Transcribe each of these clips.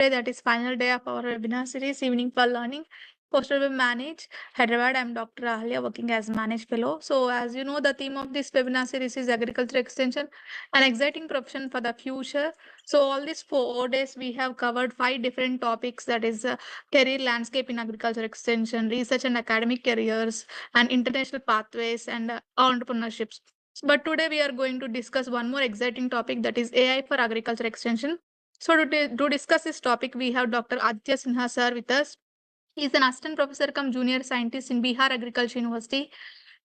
Today, that is final day of our webinar series, Evening for Learning, hosted by Manage Hyderabad. I'm Dr. Ahlia, working as Manage Fellow. So, as you know, the theme of this webinar series is Agriculture Extension, an exciting profession for the future. So, all these 4 days, we have covered 5 different topics, that is career landscape in agriculture extension, research and academic careers, and international pathways, and entrepreneurships. But today, we are going to discuss one more exciting topic, that is AI for agriculture extension. So to discuss this topic, we have Dr. Aditya Sinha sir with us. He is an assistant professor cum junior scientist in Bihar Agriculture University.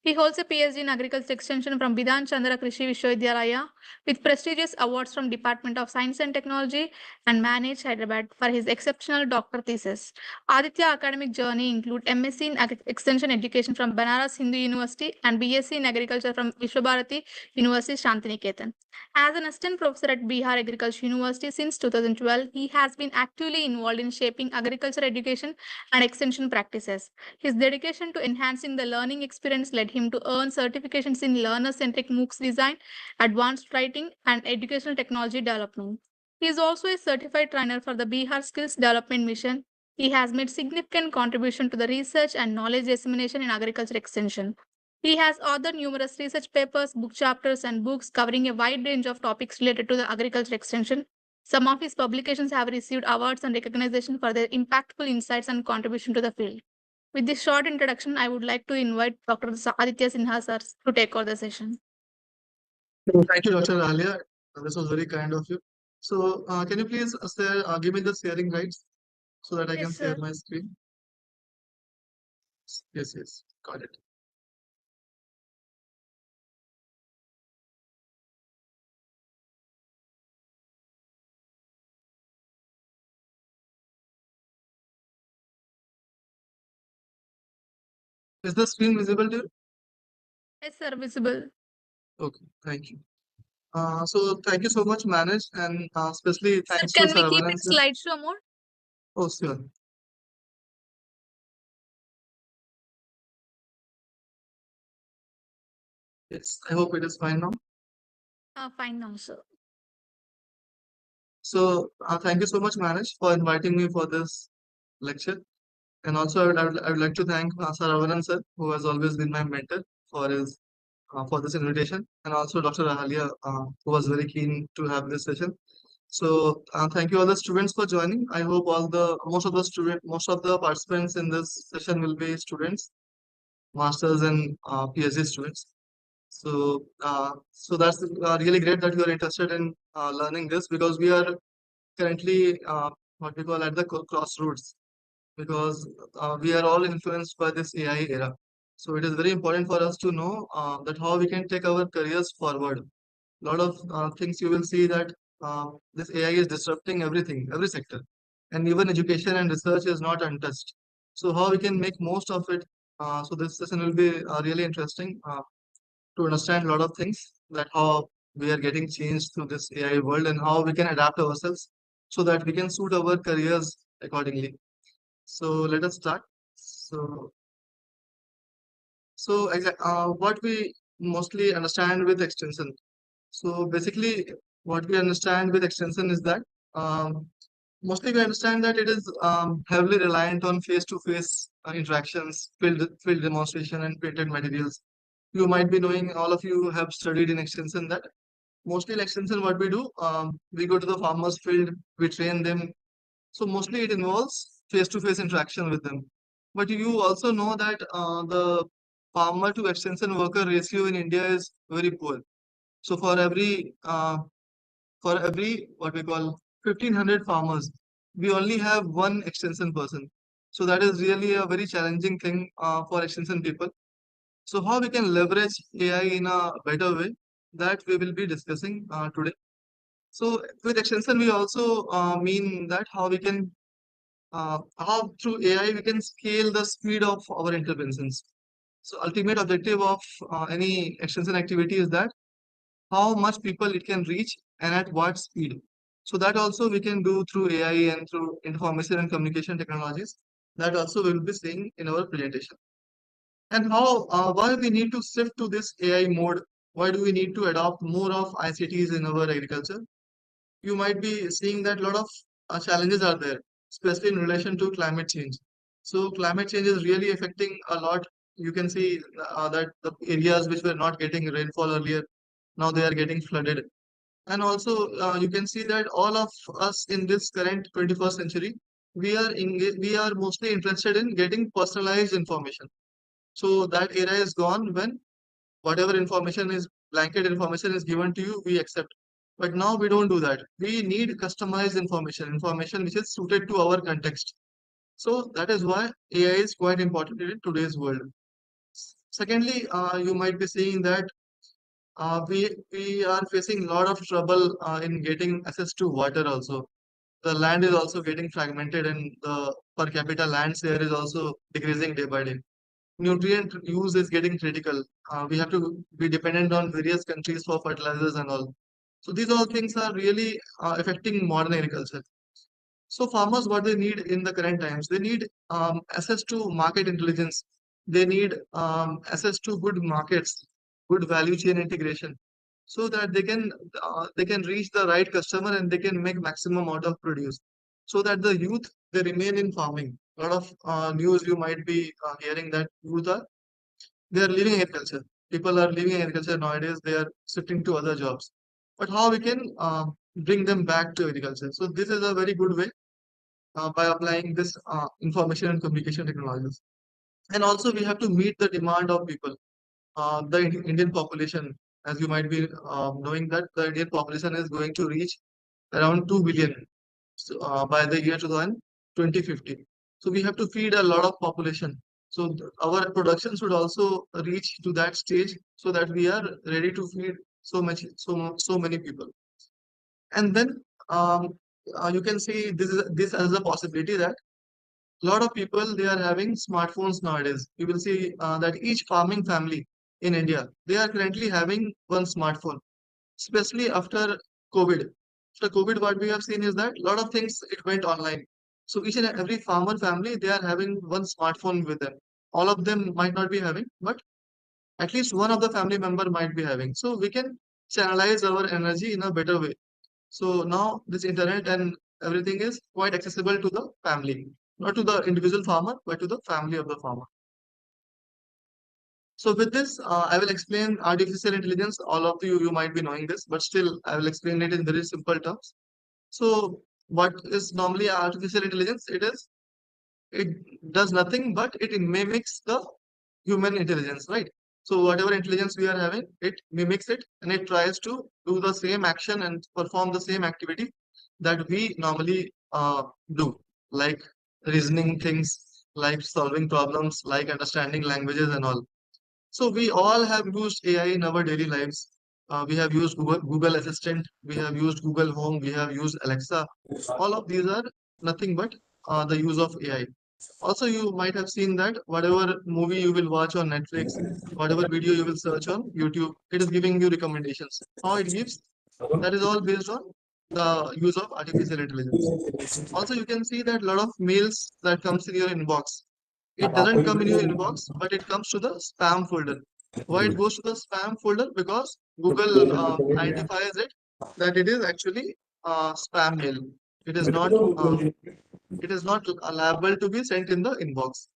He holds a PhD in Agriculture Extension from Bidhan Chandra Krishi Vishwavidyalaya with prestigious awards from Department of Science and Technology and Manage Hyderabad for his exceptional doctor thesis. Aditya academic journey include MSc in Extension Education from Banaras Hindu University and BSc in Agriculture from Vishwabharati University Shantiniketan. As an assistant professor at Bihar Agriculture University since 2012, he has been actively involved in shaping agriculture education and extension practices. His dedication to enhancing the learning experience led him to earn certifications in learner-centric MOOCs design, advanced writing, and educational technology development. He is also a certified trainer for the Bihar Skills Development Mission. He has made significant contribution to the research and knowledge dissemination in agriculture extension. He has authored numerous research papers, book chapters, and books covering a wide range of topics related to the agriculture extension. Some of his publications have received awards and recognition for their impactful insights and contribution to the field. With this short introduction, I would like to invite Dr. Aditya Sinha sir to take over the session. Thank you, Dr. Alia. This was very kind of you. So, can you please give me the sharing rights so that I can share my screen? Yes, got it. Is the screen visible to you? Yes, sir, visible. Okay, thank you. So thank you so much, Manage, and especially thanks Sir, to can we keep Saravanan. it slideshow mode? Oh, sure. Yes, I hope it is fine now. Fine now, sir. So thank you so much, Manage, for inviting me for this lecture. And also, I would like to thank Saravanan sir, who has always been my mentor for his for this invitation, and also Dr. Ahalia, who was very keen to have this session. So thank you all the students for joining. I hope most of the participants in this session will be students, masters and PhD students. So that's really great that you are interested in learning this, because we are currently what we call at the crossroads, because we are all influenced by this AI era. So it is very important for us to know that how we can take our careers forward. A lot of things you will see that this AI is disrupting everything, every sector, and even education and research is not untouched. So how we can make most of it? So this session will be really interesting to understand a lot of things, that how we are getting changed through this AI world and how we can adapt ourselves so that we can suit our careers accordingly. So let us start. So what we mostly understand with extension. So basically, what we understand with extension is that mostly we understand that it is heavily reliant on face-to-face interactions, field demonstration, and printed materials. You might be knowing, all of you have studied in extension, that mostly in extension what we do, we go to the farmers field, we train them. So mostly it involves face-to-face interaction with them. But you also know that the farmer to extension worker ratio in India is very poor. So for every what we call 1500 farmers, we only have one extension person. So that is really a very challenging thing for extension people. So how we can leverage AI in a better way, that we will be discussing today. So with extension, we also mean that how through AI we can scale the speed of our interventions. So ultimate objective of any extension activity is that how much people it can reach and at what speed. So that also we can do through AI and through information and communication technologies. That also we will be seeing in our presentation. And why we need to shift to this AI mode? Why do we need to adopt more of ICTs in our agriculture? You might be seeing that a lot of challenges are there, especially in relation to climate change. So climate change is really affecting a lot. You can see that the areas which were not getting rainfall earlier, now they are getting flooded. And also, you can see that all of us in this current 21st century, we are mostly interested in getting personalized information. So that era is gone when whatever information is blanket information is given to you, we accept. But now we don't do that. We need customized information which is suited to our context. So that is why AI is quite important in today's world. Secondly, you might be seeing that we are facing a lot of trouble in getting access to water also. The land is also getting fragmented and the per capita land share is also decreasing day by day. Nutrient use is getting critical. We have to be dependent on various countries for fertilizers and all. So these all things are really affecting modern agriculture. So farmers, what they need in the current times, they need access to market intelligence. They need access to good markets, good value chain integration, so that they can reach the right customer and they can make maximum out of produce. So that the youth they remain in farming. A lot of news you might be hearing that youth are they are leaving agriculture. People are leaving agriculture nowadays. They are shifting to other jobs. But how we can bring them back to agriculture? So this is a very good way by applying this information and communication technologies. And also we have to meet the demand of people. The Indian population, as you might be knowing that the Indian population is going to reach around 2 billion by the year 2050. So we have to feed a lot of population. So our production should also reach to that stage so that we are ready to feed so many people. And then you can see this as a possibility that a lot of people they are having smartphones nowadays. You will see that each farming family in India they are currently having one smartphone, especially after COVID. After COVID, what we have seen is that a lot of things it went online. So each and every farmer family they are having one smartphone with them. All of them might not be having, but at least one of the family member might be having. So we can channelize our energy in a better way. So now this internet and everything is quite accessible to the family, not to the individual farmer, but to the family of the farmer. So with this, I will explain artificial intelligence. All of you might be knowing this, but still I will explain it in very simple terms. So what is normally artificial intelligence? It does nothing but it mimics the human intelligence, right? So whatever intelligence we are having, it mimics it and it tries to do the same action and perform the same activity that we normally do, like reasoning things, like solving problems, like understanding languages and all. So we all have used AI in our daily lives. We have used Google Assistant, we have used Google Home, we have used Alexa. All of these are nothing but the use of AI. Also, you might have seen that whatever movie you will watch on Netflix, whatever video you will search on YouTube, it is giving you recommendations. How it gives? That is all based on the use of artificial intelligence. Also, you can see that a lot of mails that comes in your inbox. It doesn't come in your inbox, but it comes to the spam folder. Why it goes to the spam folder? Because Google identifies it that it is actually spam mail. It is not. It is not liable to be sent in the inbox.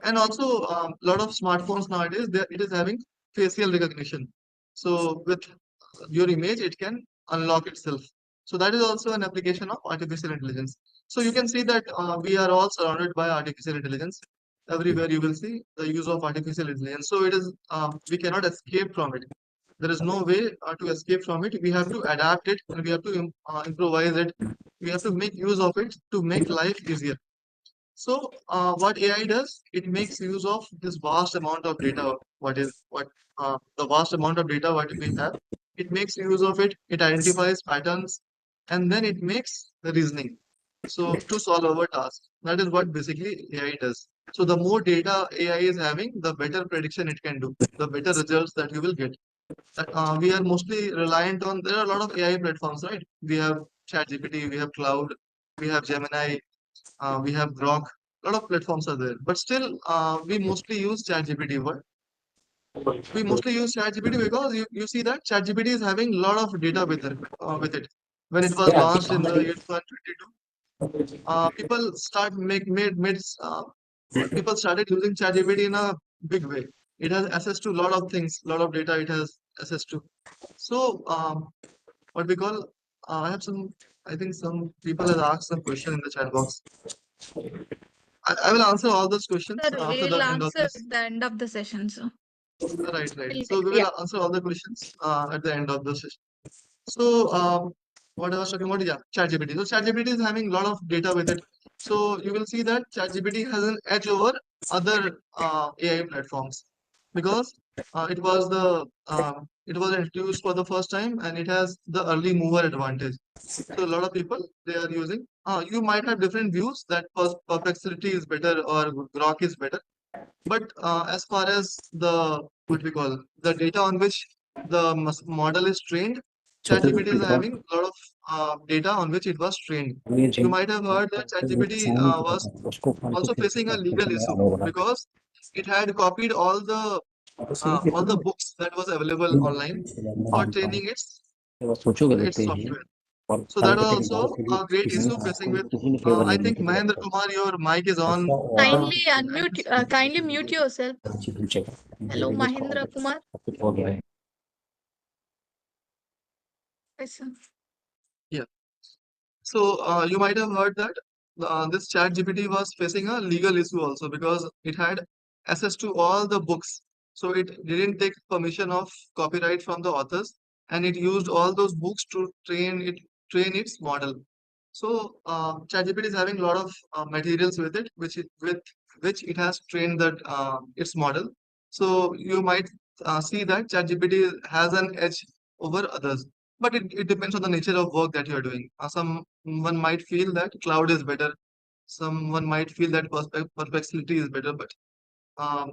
And also, a lot of smartphones nowadays, it is having facial recognition. So with your image, it can unlock itself. So that is also an application of artificial intelligence. So you can see that we are all surrounded by artificial intelligence. Everywhere you will see the use of artificial intelligence. So it is we cannot escape from it. There is no way to escape from it. We have to adapt it and we have to improvise it. We have to make use of it to make life easier. So what AI does, it makes use of this vast amount of data. What the vast amount of data what we have? It makes use of it. It identifies patterns, and then it makes the reasoning. So to solve our task, that is what basically AI does. So the more data AI is having, the better prediction it can do, the better results that you will get. We are mostly reliant on. There are a lot of AI platforms, right? We have ChatGPT, we have Cloud, we have Gemini, we have Grok. A lot of platforms are there, but still, we mostly use ChatGPT. What we mostly use ChatGPT because you see that ChatGPT is having a lot of data with it. when it was launched in the year 2022, people started using ChatGPT in a big way. It has access to a lot of things, a lot of data it has access to. So, what we call, I think some people have asked some question in the chat box. I will answer all those questions Sir, after we'll the end of answer this. at the end of the session, sir. Right. So Take, we yeah. will answer all the questions at the end of the session. So, what I was talking about, yeah, ChatGPT. So ChatGPT is having a lot of data with it. So you will see that ChatGPT has an edge over other AI platforms because it was introduced for the first time and it has the early mover advantage. So a lot of people they are using. You might have different views that Perplexity is better or Grok is better. But as far as the what we call the data on which the model is trained, ChatGPT is having a lot of data on which it was trained. You might have heard that ChatGPT was also facing a legal issue because it had copied all the books that was available online for training its software. So that was also a great issue facing with. I think Mahendra Kumar, your mic is on. Kindly And unmute, kindly mute yourself. Hello, Mahindra Kumar. Yes, sir. yeah. So you might have heard that this chat GPT was facing a legal issue also because it had access to all the books. So it didn't take permission of copyright from the authors and it used all those books to train its model. So ChatGPT is having a lot of materials with it, with which it has trained that its model. So you might see that ChatGPT has an edge over others. But it depends on the nature of work that you're doing. Someone might feel that cloud is better. Someone might feel that perplexity is better. But um,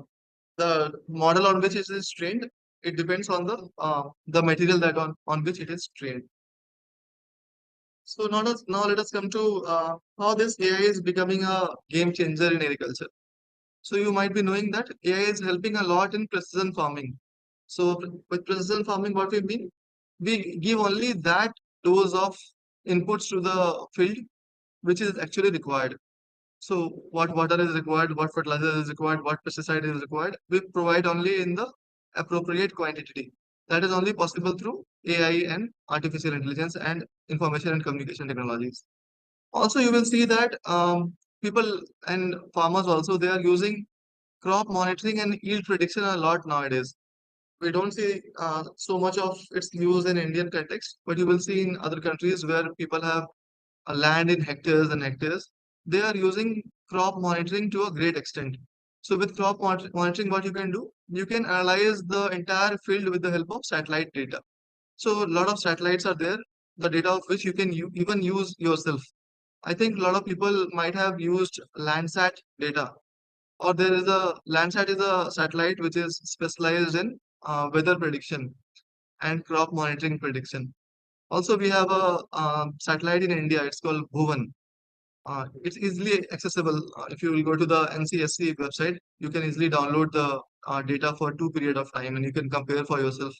the model on which it is trained, it depends on the material that on which it is trained. So now let us come to how this AI is becoming a game changer in agriculture. So you might be knowing that AI is helping a lot in precision farming. So with precision farming, what we mean, we give only that dose of inputs to the field which is actually required. So what water is required, what fertilizer is required, what pesticide is required, we provide only in the appropriate quantity. That is only possible through AI and artificial intelligence and information and communication technologies. Also, you will see that people and farmers also they are using crop monitoring and yield prediction a lot nowadays. We don't see so much of its use in Indian context, but you will see in other countries where people have land in hectares and hectares, they are using crop monitoring to a great extent. So with monitoring, what you can do, you can analyze the entire field with the help of satellite data. So a lot of satellites are there, the data of which you can even use yourself. I think a lot of people might have used Landsat data, or there is a Landsat is a satellite which is specialized in weather prediction and crop monitoring prediction. Also, we have a satellite in India. It's called Bhuvan. It's easily accessible. If you will go to the NCSC website, you can easily download the data for 2 period of time, and you can compare for yourself.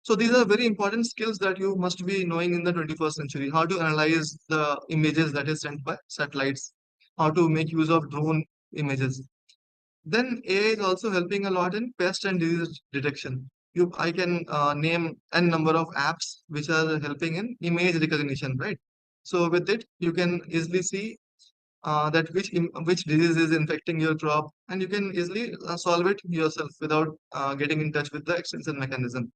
So these are very important skills that you must be knowing in the 21st century. How to analyze the images that is sent by satellites. How to make use of drone images. Then AI is also helping a lot in pest and disease detection. I can name n number of apps which are helping in image recognition, right? So with it, you can easily see that which disease is infecting your crop, and you can easily solve it yourself without getting in touch with the extension mechanism.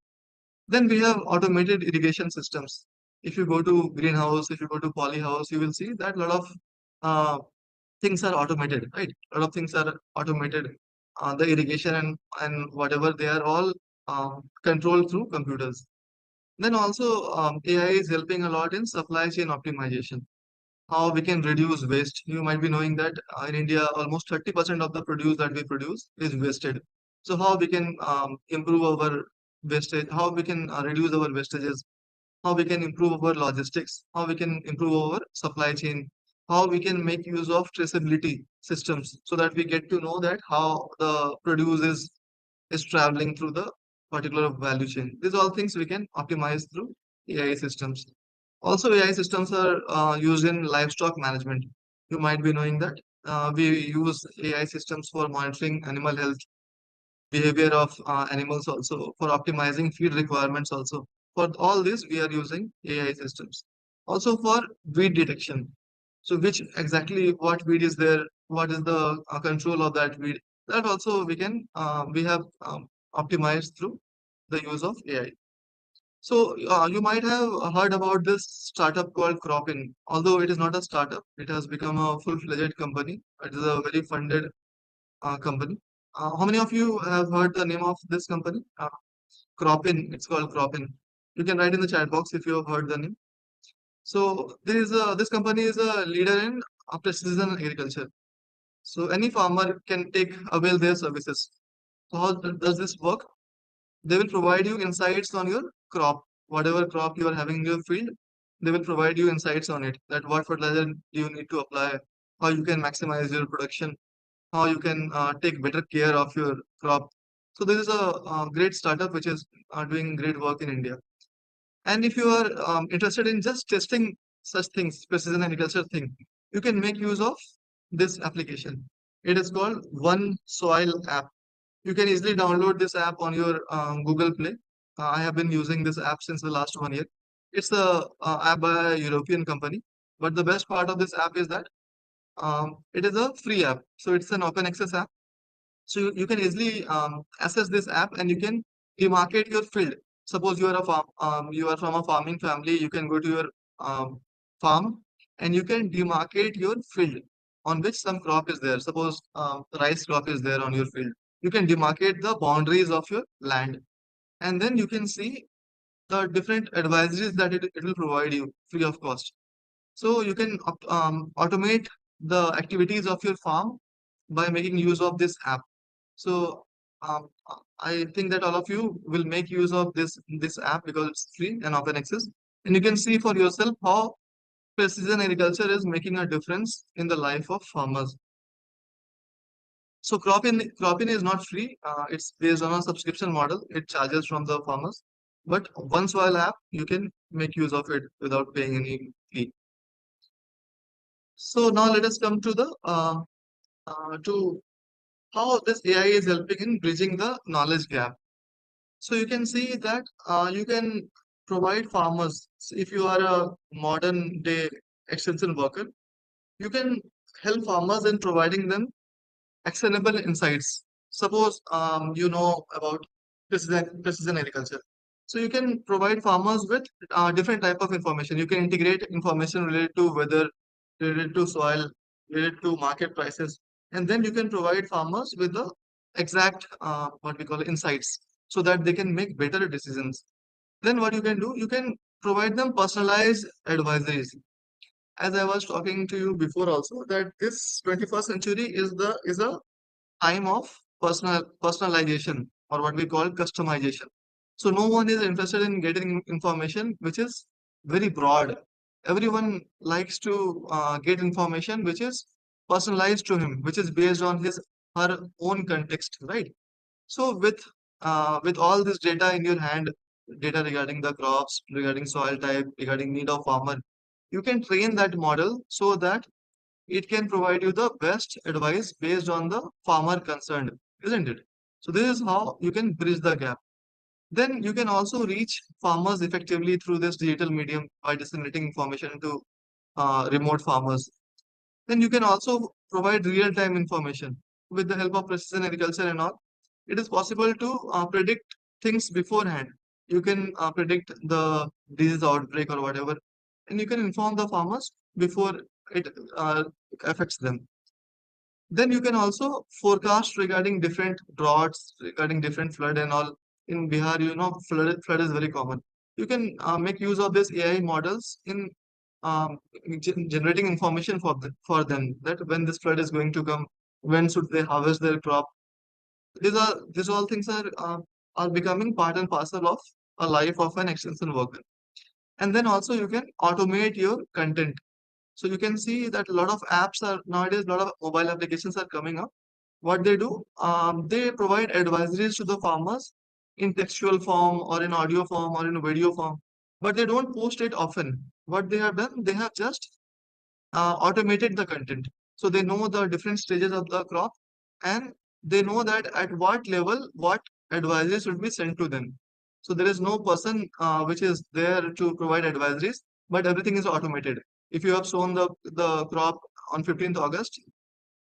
Then we have automated irrigation systems. If you go to greenhouse, if you go to polyhouse, you will see that a lot of uh, things are automated, right? A lot of things are automated. The irrigation and whatever, they are all controlled through computers. Then also AI is helping a lot in supply chain optimization. How we can reduce waste. You might be knowing that in India, almost 30% of the produce that we produce is wasted. So how we can improve our wastage, how we can reduce our wastages, how we can improve our logistics, how we can improve our supply chain, how we can make use of traceability systems so that we get to know that how the produce is traveling through the particular value chain. These are all things we can optimize through AI systems. Also, AI systems are used in livestock management. You might be knowing that we use AI systems for monitoring animal health, behavior of animals, also for optimizing feed requirements. Also, for all this, we are using AI systems. Also for weed detection. So, which exactly what weed is there? What is the control of that weed? That also we have optimized through the use of AI. So you might have heard about this startup called Cropin. Although it is not a startup, it has become a full-fledged company. It is a very funded company. How many of you have heard the name of this company? Cropin. It's called Cropin. You can write in the chat box if you have heard the name. So this company is a leader in precision agriculture. So any farmer can avail their services. So how does this work? They will provide you insights on your crop, whatever crop you are having in your field. They will provide you insights on it. That what fertilizer do you need to apply, how you can maximize your production, how you can take better care of your crop. So this is a great startup which is doing great work in India. And if you are interested in just testing such things, precision agriculture thing, you can make use of this application. It is called One Soil app. You can easily download this app on your Google Play. I have been using this app since the last 1 year. It's a app by a European company, but the best part of this app is that it is a free app. So it's an open access app. So you can easily access this app and you can demarcate your field. Suppose you are from a farming family, you can go to your farm and you can demarcate your field on which some crop is there. Suppose rice crop is there on your field. You can demarcate the boundaries of your land, and then you can see the different advisories that it will provide you free of cost. So you can automate the activities of your farm by making use of this app. So I think that all of you will make use of this app because it's free and open access, and you can see for yourself how precision agriculture is making a difference in the life of farmers. So crop-in is not free. It's based on a subscription model. It charges from the farmers. But one soil app, you can make use of it without paying any fee. So now let us come to the to how this AI is helping in bridging the knowledge gap. So you can see that you can provide farmers. So if you are a modern day extension worker, you can help farmers in providing them actionable insights. Suppose you know about precision agriculture. So you can provide farmers with different type of information. You can integrate information related to weather, related to soil, related to market prices, and then you can provide farmers with the exact what we call insights so that they can make better decisions. Then what you can do, you can provide them personalized advisories. As I was talking to you before also, that this 21st century is a time of personalization, or what we call customization. So no one is interested in getting information which is very broad. Everyone likes to get information which is personalized to him, which is based on his her own context, right? So with all this data in your hand, data regarding the crops, regarding soil type, regarding need of farmer, you can train that model so that it can provide you the best advice based on the farmer concerned, isn't it? So this is how you can bridge the gap. Then you can also reach farmers effectively through this digital medium by disseminating information to remote farmers. Then you can also provide real-time information with the help of precision agriculture and all. It is possible to predict things beforehand. You can predict the disease outbreak or whatever, and you can inform the farmers before it affects them. Then you can also forecast regarding different droughts, regarding different flood and all. In Bihar, flood is very common. You can make use of this AI models in um, generating information for them that when this flood is going to come, when should they harvest their crop. These all things are becoming part and parcel of a life of an extension worker. And then also you can automate your content. So you can see that a lot of apps are nowadays, a lot of mobile applications are coming up. What they do, they provide advisories to the farmers in textual form or in audio form or in video form. but they don't post it often. What they have done, they have just automated the content. So they know the different stages of the crop, and they know that at what level what advisories should be sent to them. So there is no person which is there to provide advisories, but everything is automated. If you have sown the crop on 15th August,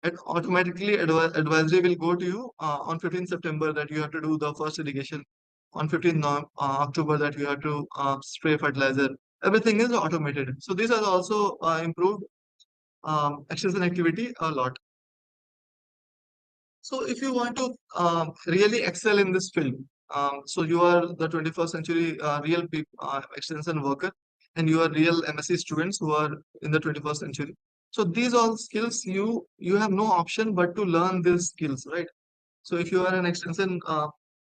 it automatically advisory will go to you on 15th September that you have to do the first irrigation, on 15th October that you have to spray fertilizer. Everything is automated. So these are also improved extension activity a lot. So if you want to really excel in this field, so you are the 21st century real extension worker, and you are real MSc students who are in the 21st century. So these all skills you have no option but to learn these skills, right? So if you are an extension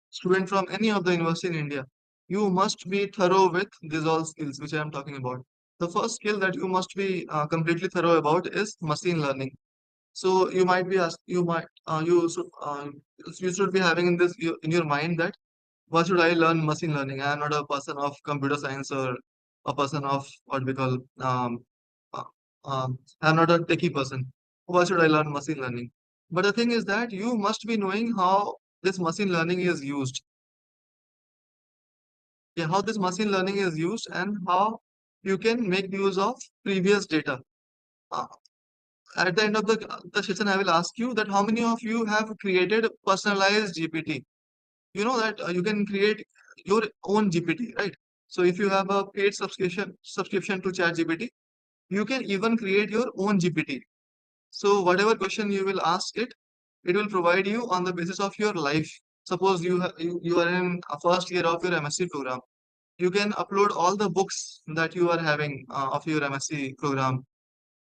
student from any of the university in India, you must be thorough with these all skills which I am talking about. The first skill that you must be completely thorough about is machine learning. So you might be asked, you should be having in in your mind that why should I learn machine learning? I am not a person of computer science or a person of what we call uh, I am not a techie person. Why should I learn machine learning? But the thing is that you must be knowing how this machine learning is used. Yeah, how this machine learning is used and how you can make use of previous data. Uh, at the end of the session, I will ask you that how many of you have created personalized GPT? You know that you can create your own GPT, right? So if you have a paid subscription to Chat GPT, you can even create your own GPT. So whatever question you will ask it, it will provide you on the basis of your life. Suppose you are in a first year of your MSc program. You can upload all the books that you are having of your MSc program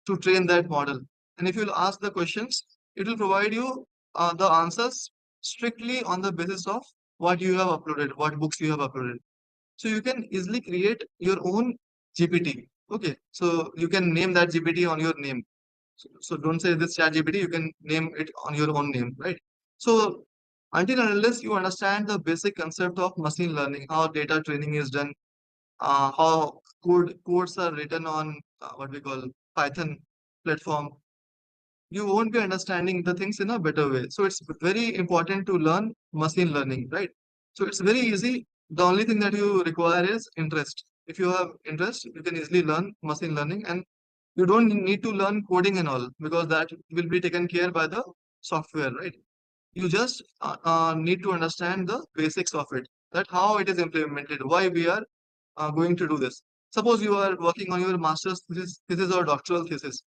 to train that model. And if you'll ask the questions, it will provide you the answers strictly on the basis of what you have uploaded, what books you have uploaded. So you can easily create your own GPT. Okay, so you can name that GPT on your name. So don't say this chat GPT, you can name it on your own name, right? So until and unless you understand the basic concept of machine learning, how data training is done, how codes are written on what we call Python platform, you won't be understanding the things in a better way. So it's very important to learn machine learning, right? So it's very easy. The only thing that you require is interest. If you have interest, you can easily learn machine learning, and you don't need to learn coding and all because that will be taken care by the software, right? You just need to understand the basics of it, that how it is implemented, why we are going to do this. Suppose you are working on your master's thesis or doctoral thesis.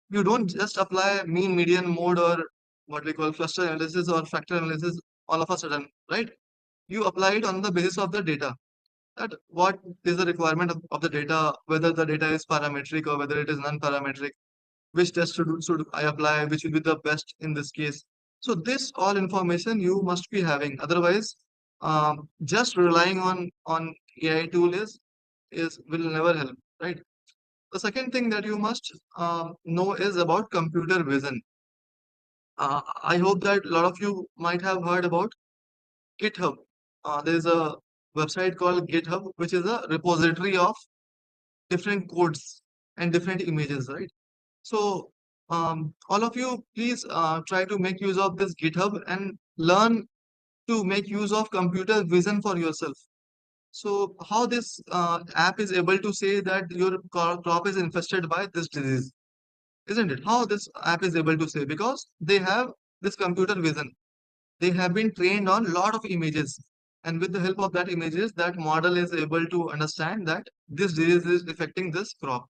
You don't just apply mean median mode or what we call cluster analysis or factor analysis all of a sudden, right? You apply it on the basis of the data, that what is the requirement of the data, whether the data is parametric or whether it is non-parametric, which test should I apply, which will be the best in this case. So this all information you must be having. Otherwise, just relying on AI tool is will never help, right? The second thing that you must know is about computer vision. I hope that a lot of you might have heard about GitHub. There is a website called GitHub, which is a repository of different codes and different images, right? So, all of you, please try to make use of this GitHub and learn to make use of computer vision for yourself. So, how this app is able to say that your crop is infested by this disease, isn't it? How this app is able to say, because they have this computer vision. They have been trained on a lot of images, and with the help of that images, that model is able to understand that this disease is affecting this crop.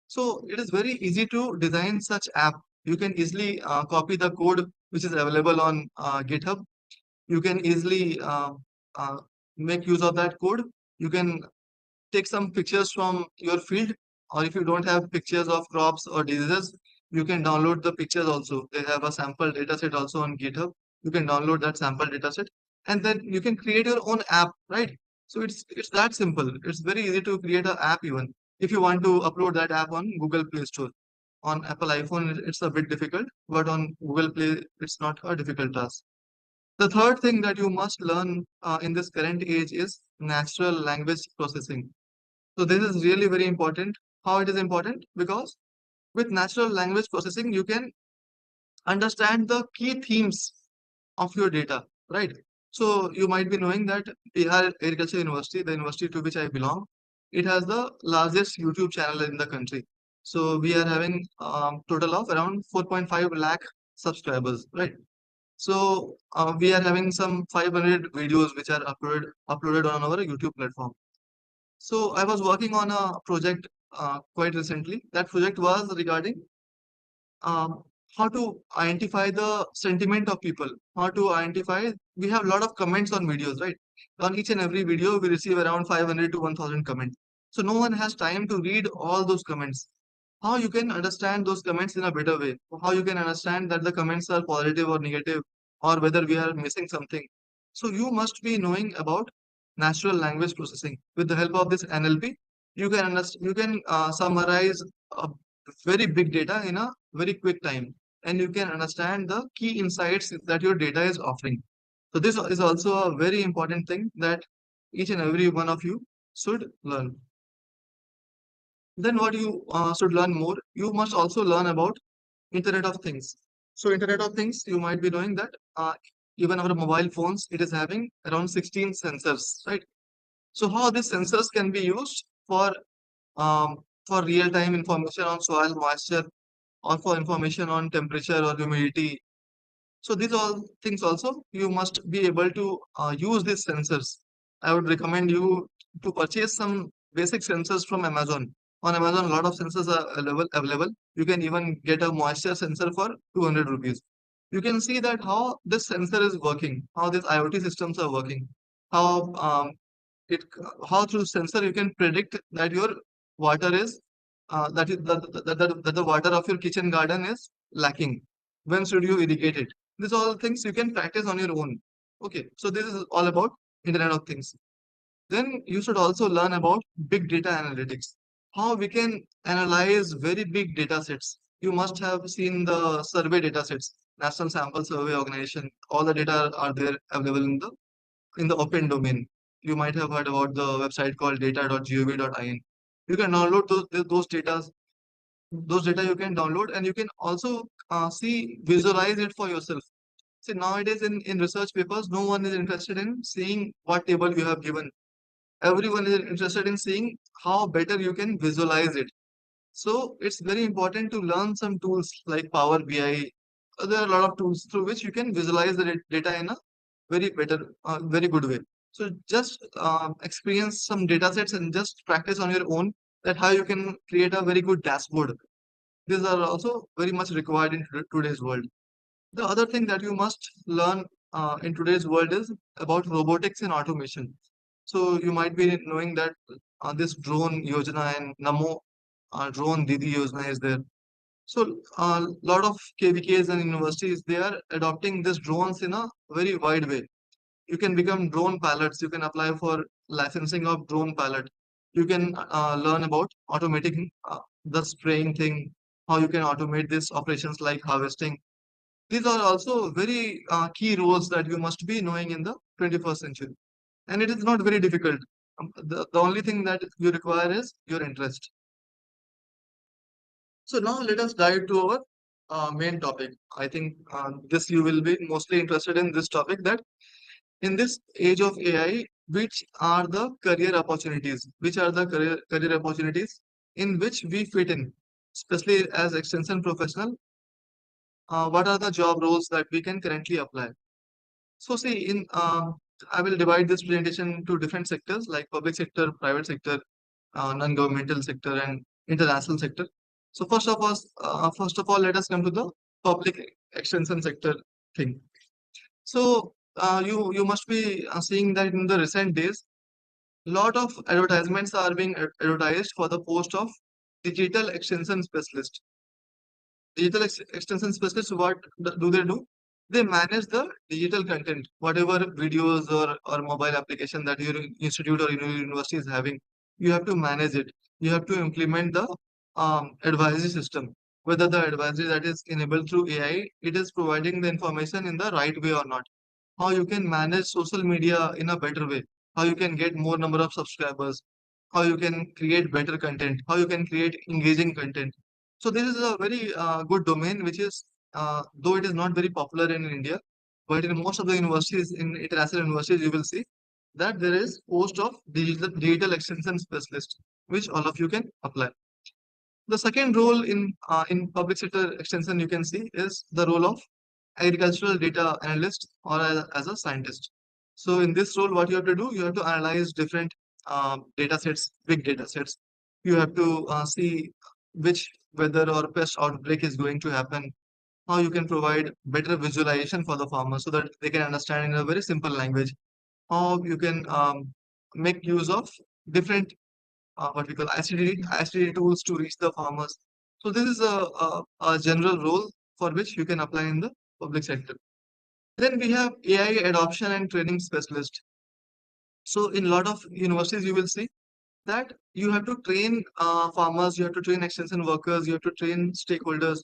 So it is very easy to design such app. You can easily copy the code which is available on GitHub. You can easily uh, make use of that code. You can take some pictures from your field, or if you don't have pictures of crops or diseases, you can download the pictures also. They have a sample dataset also on GitHub. You can download that sample dataset, and then you can create your own app, right? So it's that simple. It's very easy to create an app even if you want to upload that app on Google Play Store. On Apple iPhone, it's a bit difficult, but on Google Play, it's not a difficult task. The third thing that you must learn in this current age is natural language processing. So this is really very important. How it is important? Because with natural language processing, you can understand the key themes of your data, right? So you might be knowing that Bihar Agriculture University, the university to which I belong, it has the largest YouTube channel in the country. So we are having total of around 4.5 lakh subscribers, right? So we are having some 500 videos which are uploaded on our YouTube platform. So I was working on a project quite recently. That project was regarding um, how to identify the sentiment of people, how to identify. We have a lot of comments on videos, right? On each and every video, we receive around 500 to 1000 comments. So no one has time to read all those comments. How you can understand those comments in a better way? How you can understand that the comments are positive or negative, or whether we are missing something. So you must be knowing about natural language processing. With the help of this NLP, you can understand, you can summarize a very big data in a very quick time, and you can understand the key insights that your data is offering. So this is also a very important thing that each and every one of you should learn. Then what you should learn more, you must also learn about Internet of Things. So Internet of Things, you might be knowing that even our mobile phones, it is having around 16 sensors, right? So how these sensors can be used um, for real-time information on soil moisture, or for information on temperature or humidity. So these all things also you must be able to use these sensors. I would recommend you to purchase some basic sensors from Amazon. On Amazon, a lot of sensors are available. You can even get a moisture sensor for 200 rupees. You can see that how this sensor is working, how these IoT systems are working, how it how through sensor you can predict that your water is that the water of your kitchen garden is lacking. When should you irrigate it? These all things you can practice on your own. Okay, so this is all about Internet of Things. Then you should also learn about big data analytics. How we can analyze very big data sets. You must have seen the survey data sets, National Sample Survey Organization. All the data are there available in the open domain. You might have heard about the website called data.gov.in. You can download those data you can download, and you can also visualize it for yourself. See, nowadays in research papers, no one is interested in seeing what table you have given. Everyone is interested in seeing how better you can visualize it. So it's very important to learn some tools like Power BI. There are a lot of tools through which you can visualize the data in a very good way. So just experience some data sets and just practice on your own that how you can create a very good dashboard. These are also very much required in today's world. The other thing that you must learn in today's world is about robotics and automation. So you might be knowing that this drone Yojana and Namo drone Didi Yojana is there. So a lot of KVKs and universities, they are adopting these drones in a very wide way. You can become drone pilots. You can apply for licensing of drone pilot. You can learn about automating the spraying thing, how you can automate these operations like harvesting. These are also very key roles that you must be knowing in the 21st century. And it is not very difficult. The only thing that you require is your interest. So now let us dive to our main topic. I think this you will be mostly interested in this topic, that in this age of AI, which are the career opportunities? Which are the career opportunities in which we fit in, especially as extension professional? What are the job roles that we can currently apply? So see, I will divide this presentation into different sectors like public sector, private sector, non-governmental sector, and international sector. So first of all, let us come to the public extension sector thing. So you must be seeing that in the recent days, lot of advertisements are being advertised for the post of digital extension specialist. Extension specialists, what do they do? They manage the digital content, whatever videos or mobile application that your institute or your university is having. You have to manage it. You have to implement the advisory system. Whether the advisory that is enabled through AI, it is providing the information in the right way or not. How you can manage social media in a better way. How you can get more number of subscribers. how you can create better content, how you can create engaging content. So this is a very good domain, which is, though it is not very popular in India, but in most of the universities, in international universities, you will see that there is post of digital extension specialist, which all of you can apply. The second role in public sector extension you can see is the role of agricultural data analyst or as a scientist. So in this role, what you have to do, you have to analyze different data sets, big data sets. You have to see which weather or pest outbreak is going to happen, how you can provide better visualization for the farmer so that they can understand in a very simple language, how you can make use of different what we call ICT tools to reach the farmers. So this is a general role for which you can apply in the public sector. Then we have AI adoption and training specialist. So in a lot of universities, you will see that you have to train farmers, you have to train extension workers, you have to train stakeholders.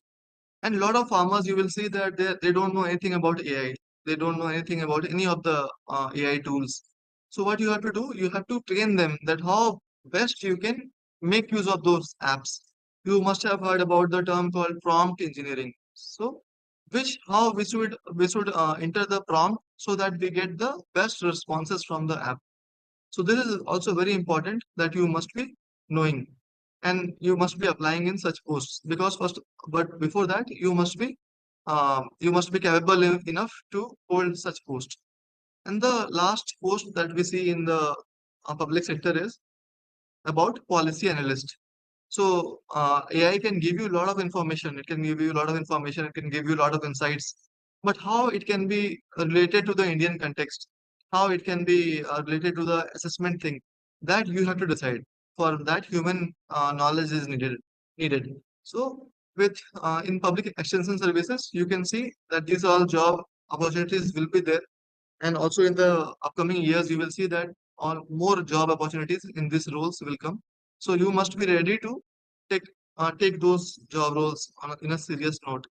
And a lot of farmers, you will see that they don't know anything about AI. They don't know anything about any of the AI tools. So what you have to do, you have to train them that how best you can make use of those apps. You must have heard about the term called prompt engineering. So how we should enter the prompt so that we get the best responses from the app. So this is also very important that you must be knowing and you must be applying in such posts because but before that you must be capable enough to hold such post. And the last post that we see in the public sector is about policy analyst. So AI can give you a lot of information. It can give you a lot of information. It can give you a lot of insights. But how it can be related to the Indian context, how it can be related to the assessment thing, that you have to decide. For that, human knowledge is needed. So with in public extension services, you can see that these all job opportunities will be there, and also in the upcoming years, you will see that all more job opportunities in these roles will come. So you must be ready to take take those job roles in a serious note.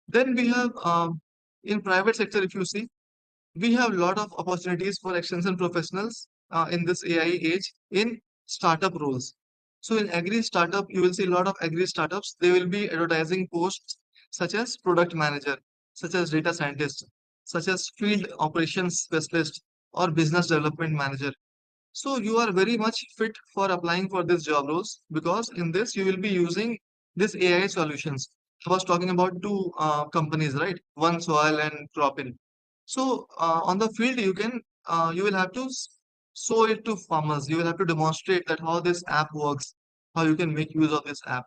Then we have in private sector, if you see, we have a lot of opportunities for extension professionals in this AI age in startup roles. So in agri startup, you will see a lot of agri startups. They will be advertising posts such as product manager, such as data scientist, such as field operations specialist or business development manager. So you are very much fit for applying for this job roles because in this you will be using this AI solutions. I was talking about two companies, right? One soil and Cropin. So on the field you will have to show it to farmers. You will have to demonstrate that how this app works, how you can make use of this app.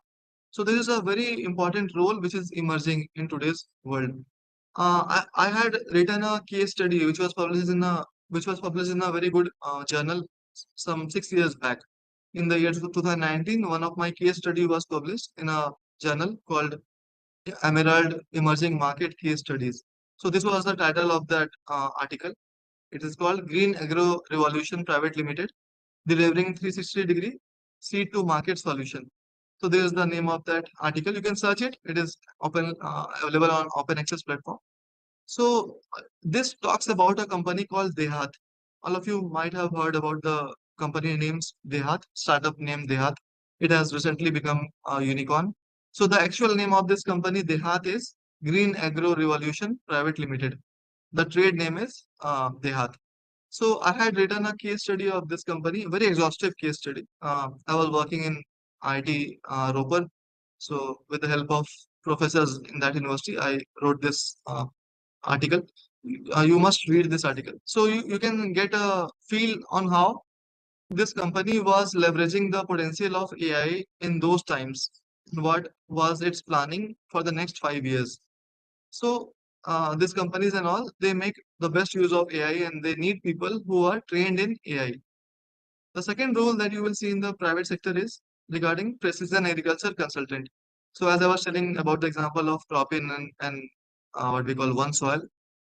So this is a very important role which is emerging in today's world. I had written a case study which was published in a very good journal some 6 years back. In the year 2019, one of my case study was published in a journal called Emerald Emerging Market Case Studies. So this was the title of that article. It is called Green Agro Revolution Private Limited, delivering 360-degree seed to market solution. So this is the name of that article. You can search it. It is available on open access platform. So this talks about a company called Dehat. All of you might have heard about the company names Dehat, startup name Dehat. It has recently become a unicorn. So the actual name of this company Dehat is Green Agro Revolution Private Limited. The trade name is Dehat. So I had written a case study of this company, a very exhaustive case study. I was working in IT Roper. So with the help of professors in that university, I wrote this article. You must read this article. So you can get a feel on how this company was leveraging the potential of AI in those times. What was its planning for the next 5 years? So these companies and all, they make the best use of AI and they need people who are trained in AI. The second role that you will see in the private sector is regarding precision agriculture consultant. So as I was telling about the example of crop-in and what we call one soil,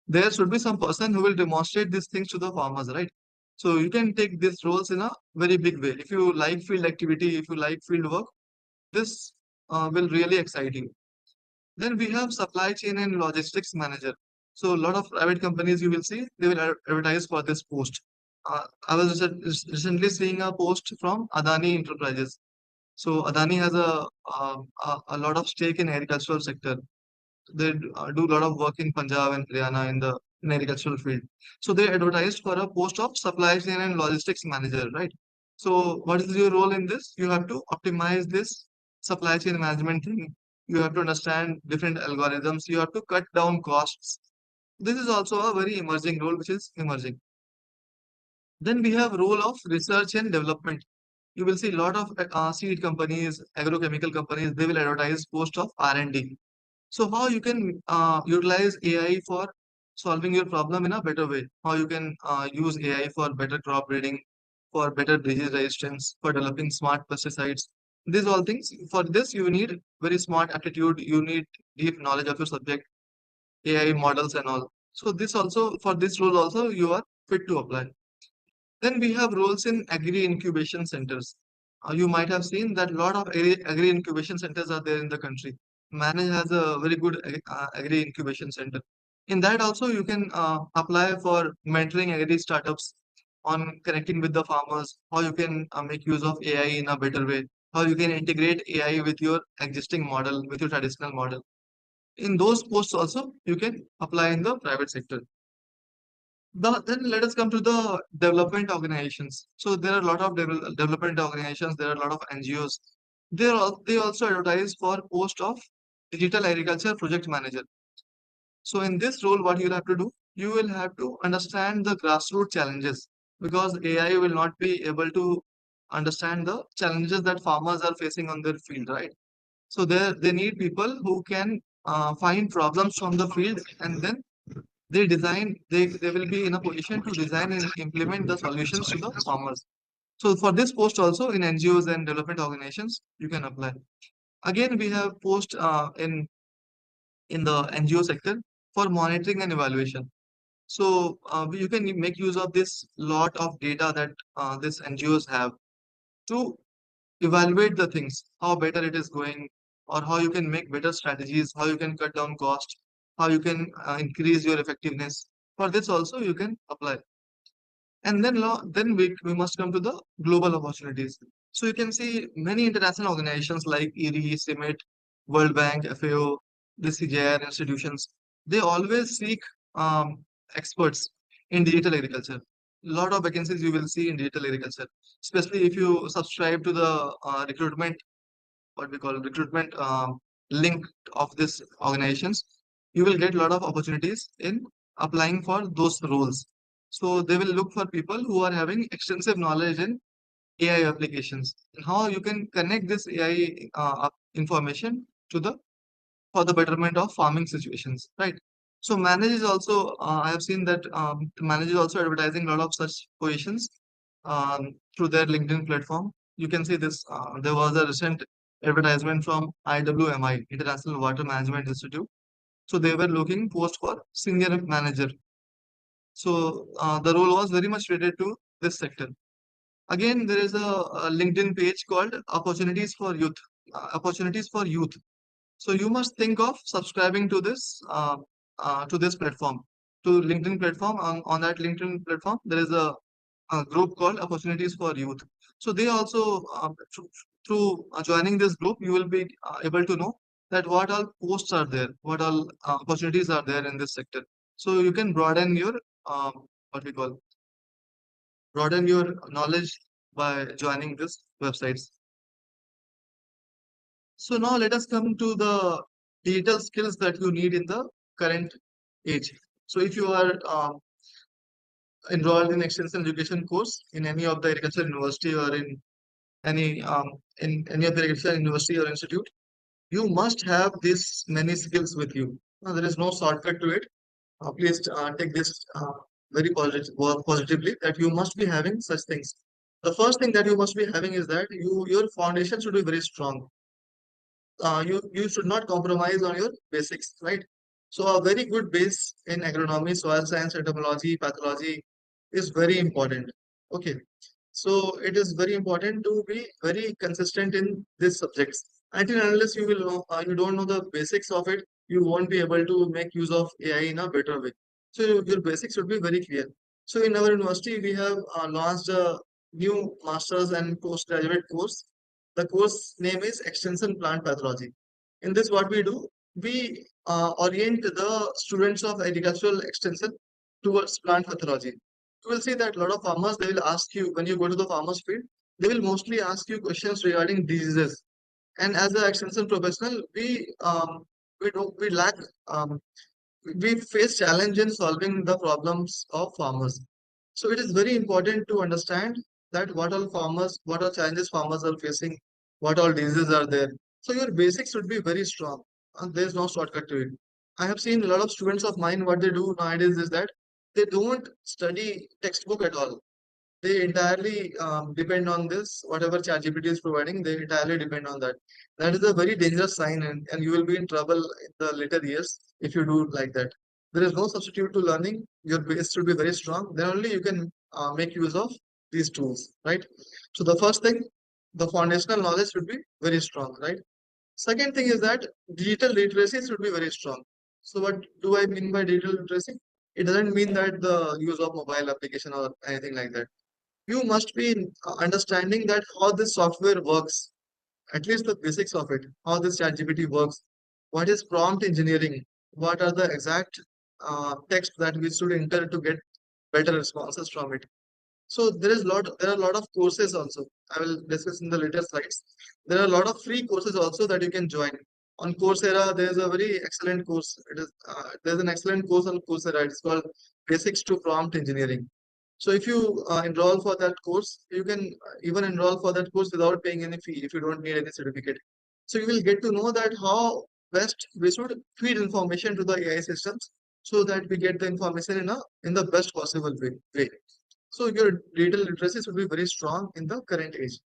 there should be some person who will demonstrate these things to the farmers, right? So you can take these roles in a very big way. If you like field activity, if you like field work, this will really excite you. Then we have supply chain and logistics manager. So a lot of private companies you will see, they will advertise for this post. I was recently seeing a post from Adani Enterprises. So Adani has a lot of stake in agricultural sector. They do a lot of work in Punjab and Haryana in agricultural field. So they advertised for a post of supply chain and logistics manager, right? So what is your role in this? You have to optimize this supply chain management thing. You have to understand different algorithms. You have to cut down costs. This is also a very emerging role, which is emerging. Then we have role of research and development. You will see a lot of seed companies, agrochemical companies, they will advertise post of R&D. So how you can utilize AI for solving your problem in a better way? How you can use AI for better crop breeding, for better disease resistance, for developing smart pesticides. These all things. For this, you need very smart aptitude. You need deep knowledge of your subject, AI models and all. So this also for this role also you are fit to apply. Then we have roles in agri incubation centers. You might have seen that a lot of agri incubation centers are there in the country. Manage has a very good agri incubation center. In that also you can apply for mentoring agri startups on connecting with the farmers, how you can make use of AI in a better way, how you can integrate AI with your existing model, with your traditional model. In those posts also you can apply in the private sector. Then let us come to the development organizations. So there are a lot of development organizations. There are a lot of NGOs. They also advertise for post of digital agriculture project manager. So in this role, what you'll have to do, you will have to understand the grassroots challenges because AI will not be able to understand the challenges that farmers are facing on their field, right? So they need people who can find problems from the field and then they will be in a position to design and implement the solutions to the farmers. So for this post also in NGOs and development organizations you can apply. Again we have post in the NGO sector for monitoring and evaluation. So you can make use of this lot of data that this NGOs have to evaluate the things, how better it is going, or how you can make better strategies, how you can cut down cost, how you can increase your effectiveness. For this also you can apply. And then we must come to the global opportunities. So you can see many international organizations like ERI, CIMIT, World Bank, FAO, the CJR institutions. They always seek um, experts in digital agriculture. A lot of vacancies you will see in digital agriculture, especially if you subscribe to the recruitment, what we call recruitment link of these organizations. You will get a lot of opportunities in applying for those roles. So they will look for people who are having extensive knowledge in AI applications and how you can connect this AI information to the for the betterment of farming situations, right? So Manage is also I have seen that Manage is also advertising a lot of such positions through their LinkedIn platform. You can see this. There was a recent advertisement from IWMI, International Water Management Institute. So they were looking post for senior manager. So the role was very much related to this sector. Again, there is a LinkedIn page called Opportunities for Youth. Opportunities for Youth. So you must think of subscribing to this platform, to LinkedIn platform. On that LinkedIn platform, there is a group called Opportunities for Youth. So they also through joining this group, you will be able to know that what all posts are there, what all opportunities are there in this sector. So you can broaden your what we call broaden your knowledge by joining this websites. So now let us come to the digital skills that you need in the current age. So if you are enrolled in extension education course in any of the agriculture university or any um, in any of the agriculture university or institute, you must have these many skills with you. Now, there is no shortcut to it. Please take this positively that you must be having such things. The first thing that you must be having is that your foundation should be very strong. You should not compromise on your basics, right? So a very good base in agronomy, soil science, entomology, pathology is very important. Okay, so it is very important to be very consistent in these subjects. Until and unless you don't know the basics of it, you won't be able to make use of AI in a better way. So your basics should be very clear. So in our university, we have launched a new master's and postgraduate course. The course name is Extension Plant Pathology. In this, what we do, we orient the students of agricultural extension towards plant pathology. You will see that a lot of farmers, they will ask you, when you go to the farmer's field, they will mostly ask you questions regarding diseases. And as an extension professional, we lack we face challenge in solving the problems of farmers. So it is very important to understand that what all challenges farmers are facing, what all diseases are there. So your basics should be very strong, and there's no shortcut to it. I have seen a lot of students of mine, what they do nowadays is that they don't study textbook at all. They entirely depend on this, whatever ChatGPT is providing, they entirely depend on that. That is a very dangerous sign, and you will be in trouble in the later years if you do like that. There is no substitute to learning. Your base should be very strong. Then only you can make use of these tools, right? So the first thing, the foundational knowledge should be very strong, right? Second thing is that digital literacy should be very strong. So what do I mean by digital literacy? It doesn't mean that the use of mobile application or anything like that. You must be understanding that how this software works, at least the basics of it, how this ChatGPT works, what is prompt engineering, what are the exact text that we should enter to get better responses from it. So there are a lot of courses also. I will discuss in the later slides. There are a lot of free courses also that you can join. On Coursera, there is a very excellent course. There's an excellent course on Coursera. It's called Basics to Prompt Engineering. So if you enroll for that course, you can even enroll for that course without paying any fee if you don't need any certificate. So you will get to know that how best we should feed information to the AI systems so that we get the information in the best possible way. So your data literacy should be very strong in the current age.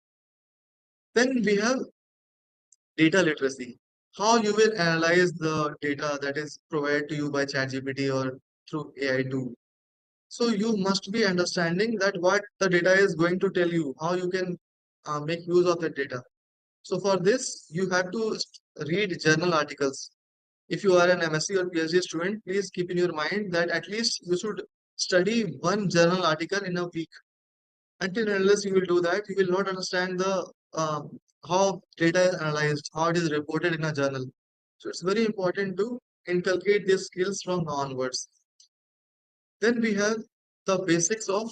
Then we have data literacy. How you will analyze the data that is provided to you by ChatGPT or through AI tool. So you must be understanding that what the data is going to tell you, how you can make use of that data. So for this, you have to read journal articles. If you are an MSc or PhD student, please keep in your mind that at least you should study one journal article in a week. Until and unless you will do that, you will not understand the how data is analyzed, how it is reported in a journal. So it's very important to inculcate these skills from now onwards. Then we have the basics of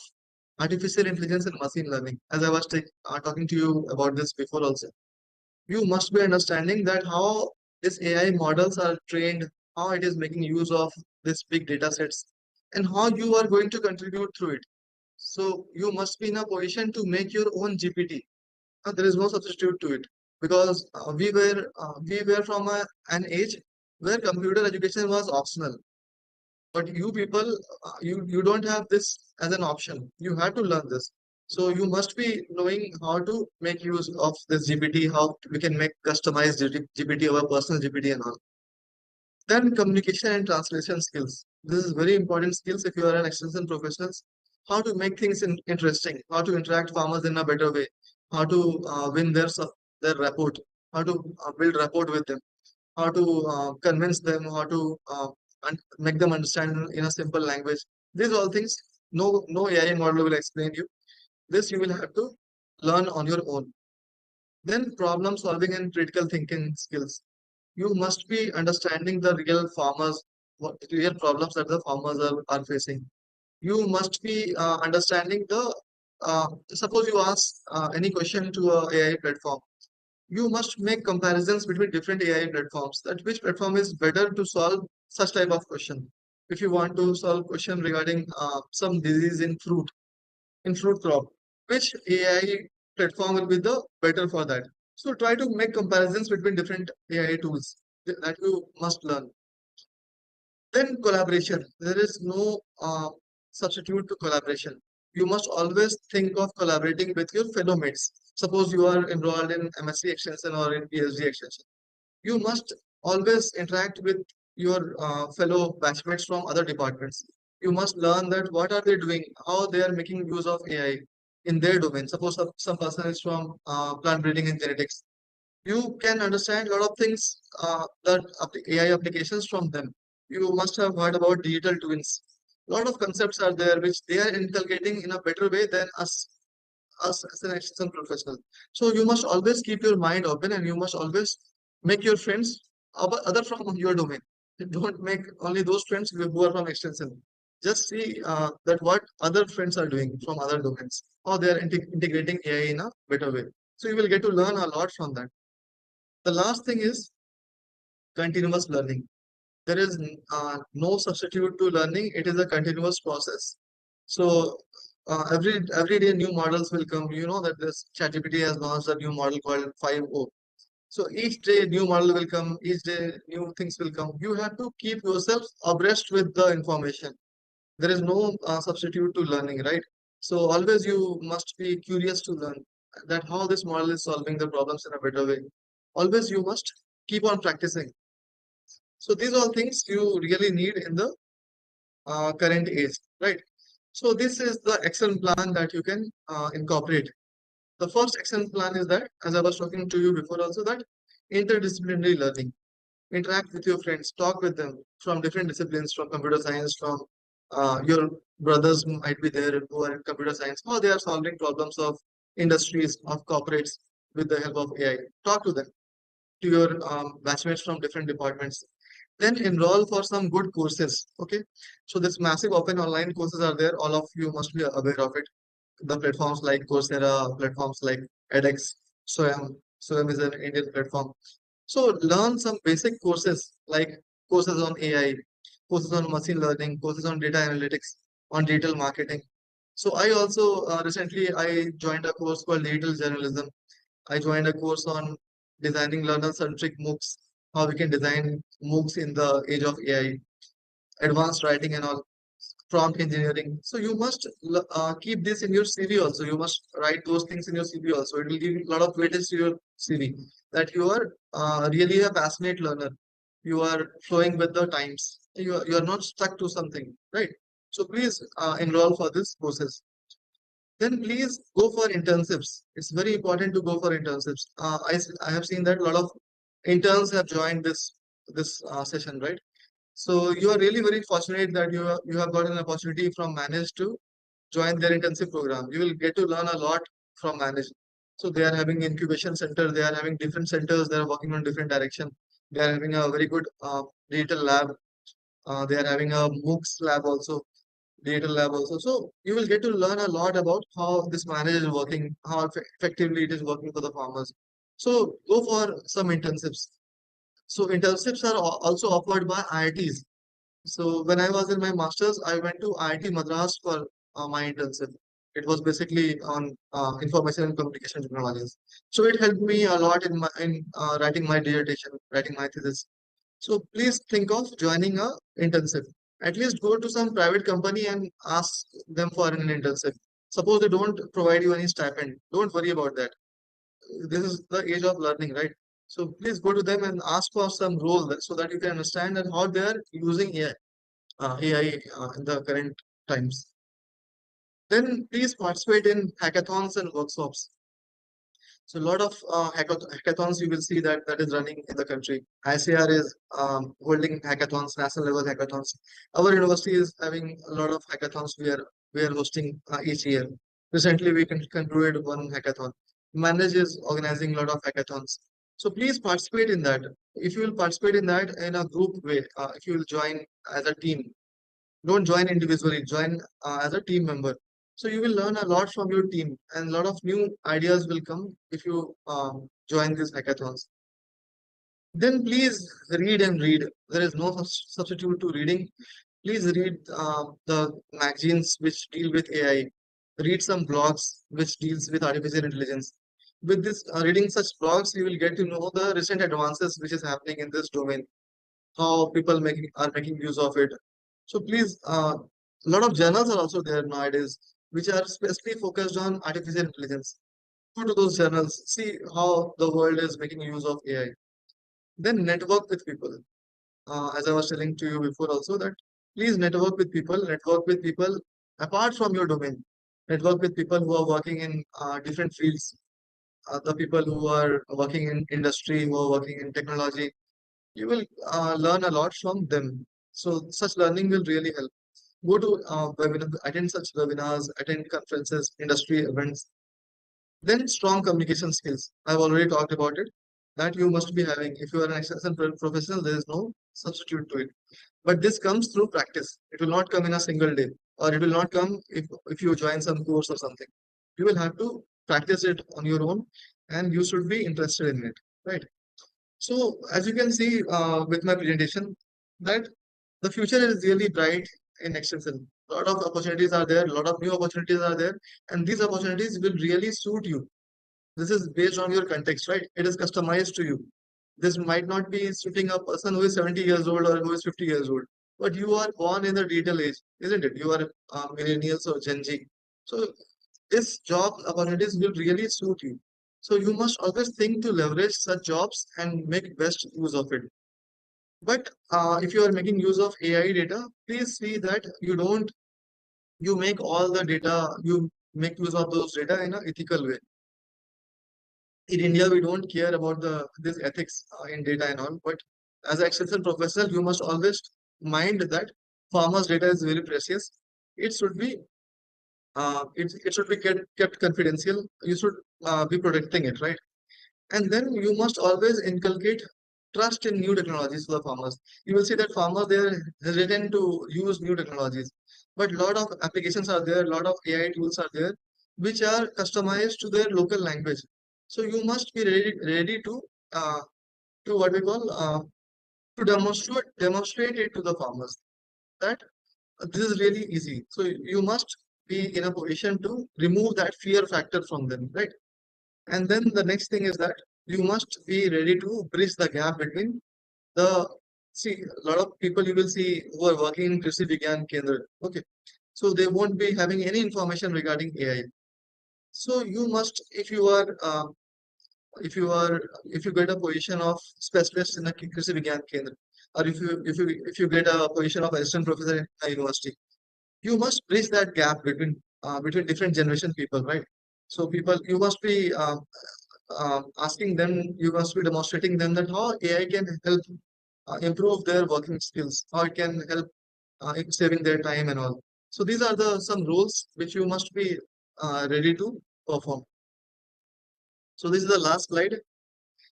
artificial intelligence and machine learning. As I was talking to you about this before also, you must be understanding that how these AI models are trained, how it is making use of these big data sets, and how you are going to contribute through it. So you must be in a position to make your own GPT. There is no substitute to it because we were from an age where computer education was optional. But you people, you don't have this as an option. You have to learn this. So you must be knowing how to make use of this GPT, how we can make customized GPT, our personal GPT and all. Then communication and translation skills. This is very important skills if you are an extension professionals. How to make things interesting, how to interact farmers in a better way, how to win their rapport, how to build rapport with them, how to convince them, how to make them understand in a simple language. These all things, no AI model will explain you. This you will have to learn on your own. Then problem solving and critical thinking skills. You must be understanding the real farmers, what real problems that the farmers are facing. You must be understanding suppose you ask any question to a AI platform. You must make comparisons between different AI platforms, that which platform is better to solve such type of question. If you want to solve question regarding some disease in fruit crop, which AI platform will be the better for that. So try to make comparisons between different AI tools that you must learn. Then collaboration. There is no substitute to collaboration. You must always think of collaborating with your fellow mates. Suppose you are enrolled in MSc extension or in PhD extension. You must always interact with your fellow batchmates from other departments. You must learn that what are they doing, how they are making use of AI in their domain. Suppose some person is from plant breeding and genetics. You can understand a lot of things that AI applications from them. You must have heard about digital twins. lot of concepts are there which they are inculcating in a better way than us as an extension professional. So you must always keep your mind open, and you must always make your friends other from your domain. Don't make only those friends who are from extension. Just see that what other friends are doing from other domains, how they are integrating AI in a better way. So you will get to learn a lot from that. The last thing is continuous learning. There is no substitute to learning. It is a continuous process. So every day new models will come. You know that this ChatGPT has launched a new model called 5.0. So each day new model will come. Each day new things will come. You have to keep yourself abreast with the information. There is no substitute to learning, right? So always you must be curious to learn that how this model is solving the problems in a better way. Always you must keep on practicing. So these are things you really need in the current age, right? So this is the action plan that you can incorporate. The first action plan is that, as I was talking to you before also, that interdisciplinary learning. Interact with your friends, talk with them from different disciplines, from computer science, from your brothers might be there who are in computer science, how they are solving problems of industries, of corporates with the help of AI. Talk to them, to your batchmates from different departments. Then enroll for some good courses. Okay, so this massive open online courses are there. All of you must be aware of it. The platforms like Coursera, platforms like edX, Swayam. Swayam is an Indian platform. So learn some basic courses like courses on AI, courses on machine learning, courses on data analytics, on digital marketing. So I also recently I joined a course called digital journalism. I joined a course on designing learner-centric MOOCs, how we can design MOOCs in the age of AI, advanced writing and all, prompt engineering. So you must keep this in your CV also. You must write those things in your CV also. It will give you a lot of weightage to your CV that you are really a passionate learner. You are flowing with the times. You are not stuck to something, right? So please enroll for this courses. Then please go for internships. It's very important to go for internships. I have seen that a lot of interns have joined this session, right? So you are really very fortunate that you have got an opportunity from Manage to join their internship program. You will get to learn a lot from Manage. So they are having incubation center. They are having different centers. They are working on different direction. They are having a very good digital lab. They are having a MOOCs lab also, data lab also. So you will get to learn a lot about how this manage is working, how effectively it is working for the farmers. So go for some internships. So internships are also offered by IITs. So when I was in my masters, I went to IIT Madras for my internship. It was basically on information and communication technologies. So it helped me a lot in writing my dissertation, writing my thesis. So please think of joining a internship. At least go to some private company and ask them for an internship. Suppose they don't provide you any stipend, don't worry about that. This is the age of learning, right? So please go to them and ask for some role so that you can understand that how they are using AI in the current times. Then please participate in hackathons and workshops. So a lot of hackathons you will see that is running in the country. ICR is holding hackathons, national level hackathons. Our university is having a lot of hackathons we are hosting each year. Recently, we concluded one hackathon. Manage is organizing a lot of hackathons. So please participate in that. If you will participate in that in a group way, if you will join as a team, don't join individually, join as a team member. So you will learn a lot from your team, and a lot of new ideas will come if you join these hackathons. Then please read and read. There is no substitute to reading. Please read the magazines which deal with AI. Read some blogs which deals with artificial intelligence. With this reading such blogs, you will get to know the recent advances which is happening in this domain, how people are making use of it. So please, a lot of journals are also there nowadays, which are specifically focused on artificial intelligence. Go to those journals, see how the world is making use of AI. Then network with people. As I was telling to you before also that please network with people apart from your domain. Network with people who are working in different fields, the people who are working in industry, who are working in technology. You will learn a lot from them. So such learning will really help. go to attend such webinars, attend conferences, industry events. Then strong communication skills. I've already talked about it. That you must be having. If you are an extension professional, there is no substitute to it. But this comes through practice. It will not come in a single day, or it will not come if you join some course or something. You will have to practice it on your own, and you should be interested in it, right? So as you can see with my presentation, that the future is really bright in extension. A lot of opportunities are there, a lot of new opportunities are there, and these opportunities will really suit you. This is based on your context, right? It is customized to you. This might not be suiting a person who is 70 years old or who is 50 years old, but you are born in the digital age, isn't it? You are millennials or Gen Z. So this job opportunities will really suit you. So you must always think to leverage such jobs and make best use of it. But if you are making use of AI data, please see that you make all the data, you make use of those data in an ethical way. In India, we don't care about this ethics in data and all, but as an extension professional, you must always mind that farmers' data is very precious. It should be it should be kept confidential. You should be protecting it, right? And then you must always inculcate trust in new technologies for the farmers. You will see that farmers they are hesitant to use new technologies, but a lot of applications are there, a lot of AI tools are there, which are customized to their local language. So you must be ready to what we call to demonstrate it to the farmers that this is really easy. So you must be in a position to remove that fear factor from them, right? And then the next thing is that you must be ready to bridge the gap between the see a lot of people you will see who are working in Krishi Vigyan Kendra. Okay, so they won't be having any information regarding AI. So you must, if you get a position of specialist in a Krishi Vigyan Kendra, or if you get a position of assistant professor in a university, you must bridge that gap between different generation people, right? So people you must be asking them, you must be demonstrating them that how AI can help improve their working skills, how it can help in saving their time and all. So these are the some roles which you must be ready to perform. So this is the last slide.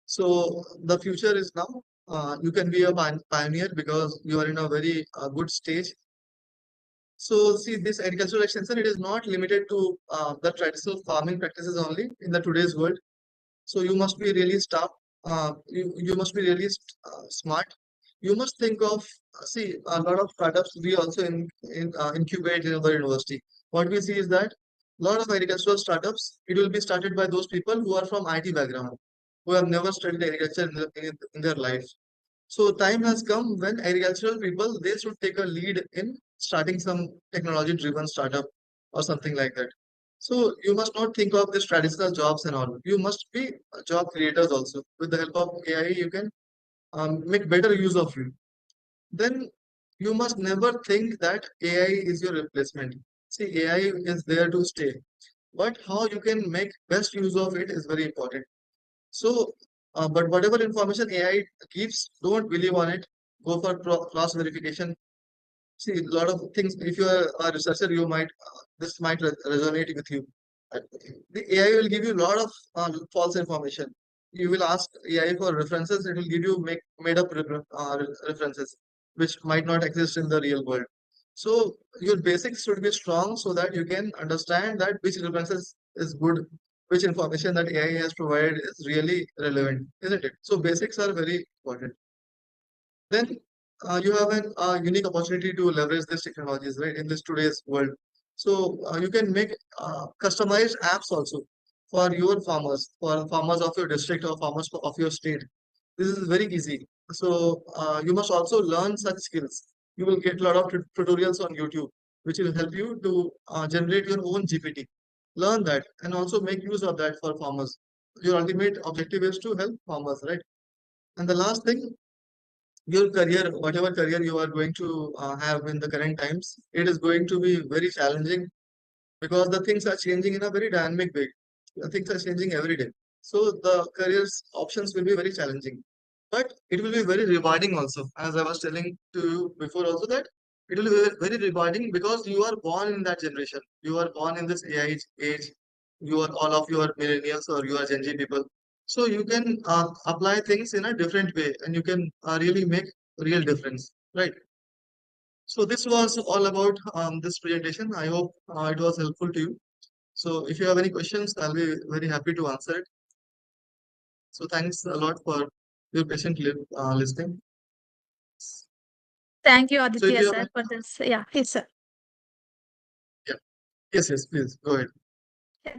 So the future is now. You can be a pioneer because you are in a very good stage. So see, this agricultural extension, it is not limited to the traditional farming practices only in the today's world. So you must be really you must be really smart. You must think of see a lot of startups we also incubate in our university. What we see is that a lot of agricultural startups it will be started by those people who are from IT background, who have never studied agriculture in their life. So time has come when agricultural people they should take a lead in starting some technology driven startup or something like that. So you must not think of this traditional jobs and all. You must be job creators also. With the help of AI, you can make better use of it. Then you must never think that AI is your replacement. See, AI is there to stay, but how you can make best use of it is very important. So, but whatever information AI gives, don't believe on it. Go for cross verification. See, a lot of things. If you are a researcher, you might this might resonate with you. Uh, The AI will give you a lot of false information. You will ask AI for references. It will give you made up references, which might not exist in the real world. So your basics should be strong so that you can understand that which references is good, which information that AI has provided is really relevant, isn't it? So basics are very important. Then you have a unique opportunity to leverage these technologies, right, in this today's world. So you can make customized apps also for farmers of your district or farmers of your state. This is very easy. So you must also learn such skills. You will get a lot of tutorials on YouTube, which will help you to generate your own GPT. Learn that and also make use of that for farmers. Your ultimate objective is to help farmers, right? And the last thing, your career, whatever career you are going to have in the current times, it is going to be very challenging because the things are changing in a very dynamic way. The things are changing every day. So the careers options will be very challenging, but it will be very rewarding also. As I was telling to you before, also that it will be very rewarding because you are born in that generation. You are born in this AI age. You are all of you are millennials or you are Gen Z people. So you can apply things in a different way and you can really make real difference, right? So this was all about this presentation. I hope it was helpful to you. So if you have any questions, I'll be very happy to answer it. So thanks a lot for your patient listening. Thank you, So if Aditya you have, sir, for this. Yeah, yes, sir. yeah, yes, please go ahead.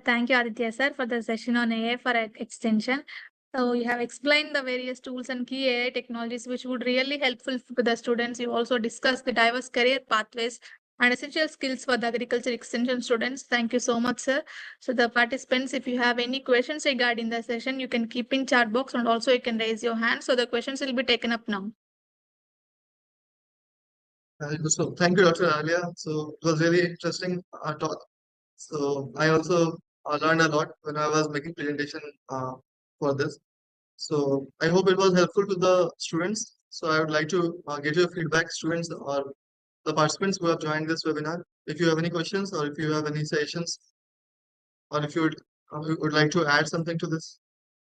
Thank you, Aditya sir, for the session on AI for extension. So you have explained the various tools and key AI technologies which would really helpful to the students. You also discussed the diverse career pathways and essential skills for the agriculture extension students. Thank you so much, sir. So the participants, if you have any questions regarding the session, you can keep in chat box and also you can raise your hand. So the questions will be taken up now. So thank you, Dr. Alia. So it was really interesting talk. So I also learned a lot when I was making presentation for this. So I hope it was helpful to the students. So I would like to get your feedback, students or the participants who have joined this webinar. If you have any questions or if you have any suggestions or if you would like to add something to this.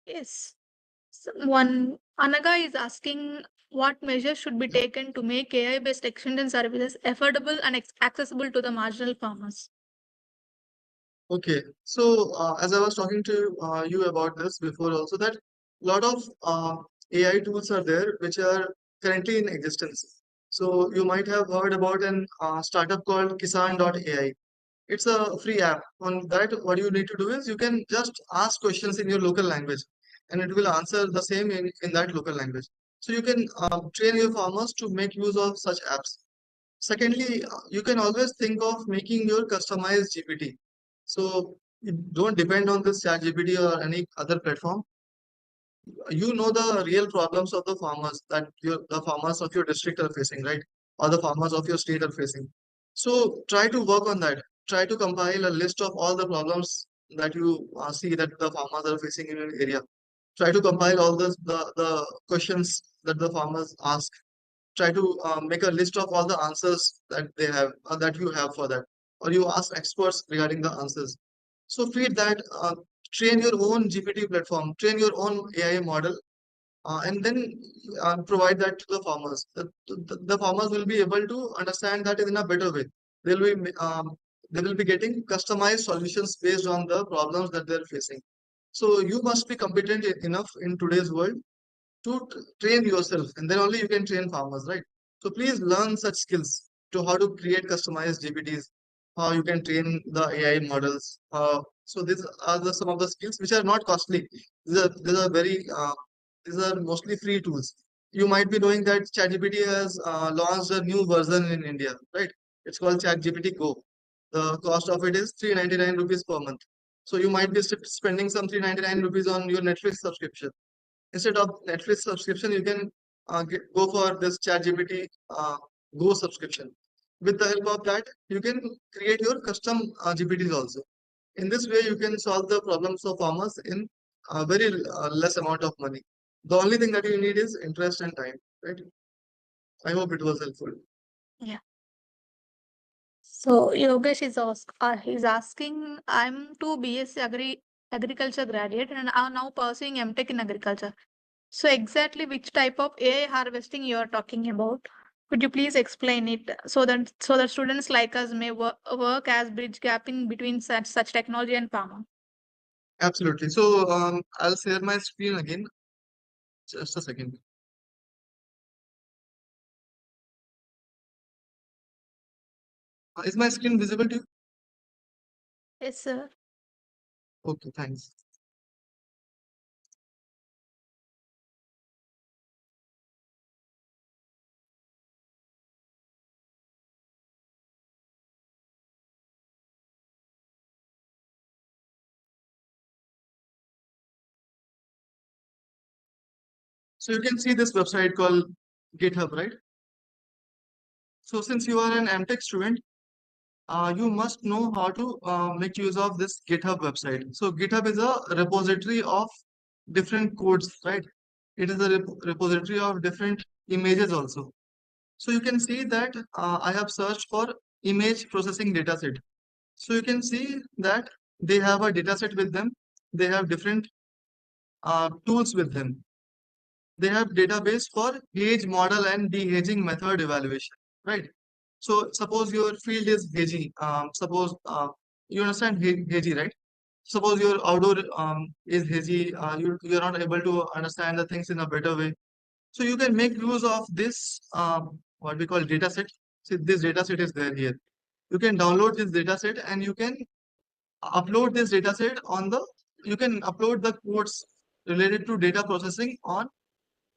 Yes. So one Anaga is asking what measures should be taken to make AI-based extension services affordable and accessible to the marginal farmers. Okay, so as I was talking to you about this before also that a lot of AI tools are there which are currently in existence. So you might have heard about an startup called Kisan.ai. It's a free app. On that, what you need to do is you can just ask questions in your local language and it will answer the same in that local language. So you can train your farmers to make use of such apps. Secondly, you can always think of making your customized GPT. So you don't depend on this chat GPT or any other platform. You know the real problems of the farmers that the farmers of your district are facing, right? Or the farmers of your state are facing. So try to work on that. Try to compile a list of all the problems that you see that the farmers are facing in your area. Try to compile all the questions that the farmers ask. Try to make a list of all the answers that they have that you have for that, or you ask experts regarding the answers. So feed that, train your own GPT platform, train your own AI model, and then provide that to the farmers. The farmers will be able to understand that in a better way. They will be getting customized solutions based on the problems that they're facing. So you must be competent enough in today's world to train yourself, and then only you can train farmers, right? So please learn such skills to how to create customized GPTs, how you can train the AI models. So these are some of the skills which are not costly. These are mostly free tools. You might be knowing that ChatGPT has launched a new version in India, right? It's called ChatGPT Go. The cost of it is 399 rupees per month. So you might be spending some 399 rupees on your Netflix subscription. Instead of Netflix subscription, you can go for this ChatGPT Go subscription. With the help of that, you can create your custom GPTs also. In this way, you can solve the problems of farmers in a very less amount of money. The only thing that you need is interest and time, right? I hope it was helpful. Yeah. So Yogesh is he's asking, I'm two BSc agriculture graduate and are now pursuing MTech in agriculture. So exactly which type of AI harvesting you are talking about? Could you please explain it so that students like us may work as bridge gapping between such technology and farmer? Absolutely. So I'll share my screen again. Just a second. Is my screen visible to you? Yes, sir. Okay, thanks. So you can see this website called GitHub, right? So since you are an MTech student, you must know how to make use of this GitHub website. So GitHub is a repository of different codes, right? It is a repository of different images also. So you can see that I have searched for image processing dataset. So you can see that they have a dataset with them. They have different tools with them. They have database for age model and de-aging method evaluation, right? So suppose your field is hazy. Suppose you understand hazy, right? Suppose your outdoor is hazy. You're not able to understand the things in a better way. So you can make use of this what we call data set. See, this data set is there here. You can download this data set and you can upload this data set on the, you can upload the codes related to data processing on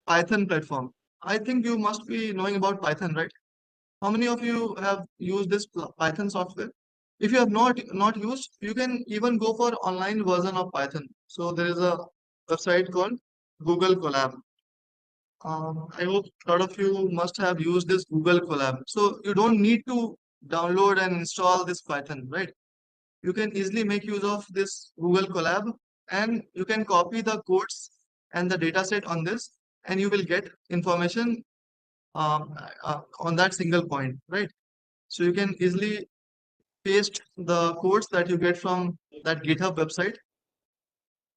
Python platform. I think you must be knowing about Python, right? How many of you have used this Python software? If you have not used, you can even go for online version of Python. So there is a website called Google Colab. I hope a lot of you must have used this Google Colab. So you don't need to download and install this Python, right? You can easily make use of this Google Colab and you can copy the codes and the data set on this and you will get information on that single point, right? So you can easily paste the codes that you get from that GitHub website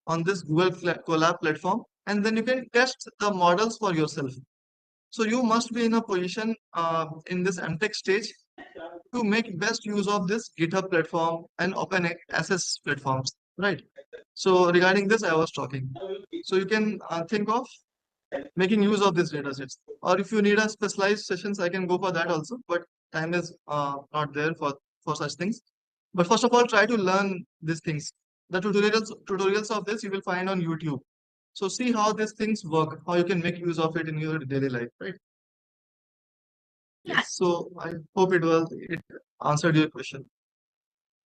on this Google Colab platform and then you can test the models for yourself. So you must be in a position in this MTech stage to make best use of this GitHub platform and open access platforms, right? So regarding this, I was talking. So you can think of making use of these data sets. Or if you need a specialized sessions, I can go for that also, but time is not there for such things. But first of all, try to learn these things. The tutorials of this you will find on YouTube. So see how these things work, how you can make use of it in your daily life, right? Yeah. Yes. So I hope it answered your question.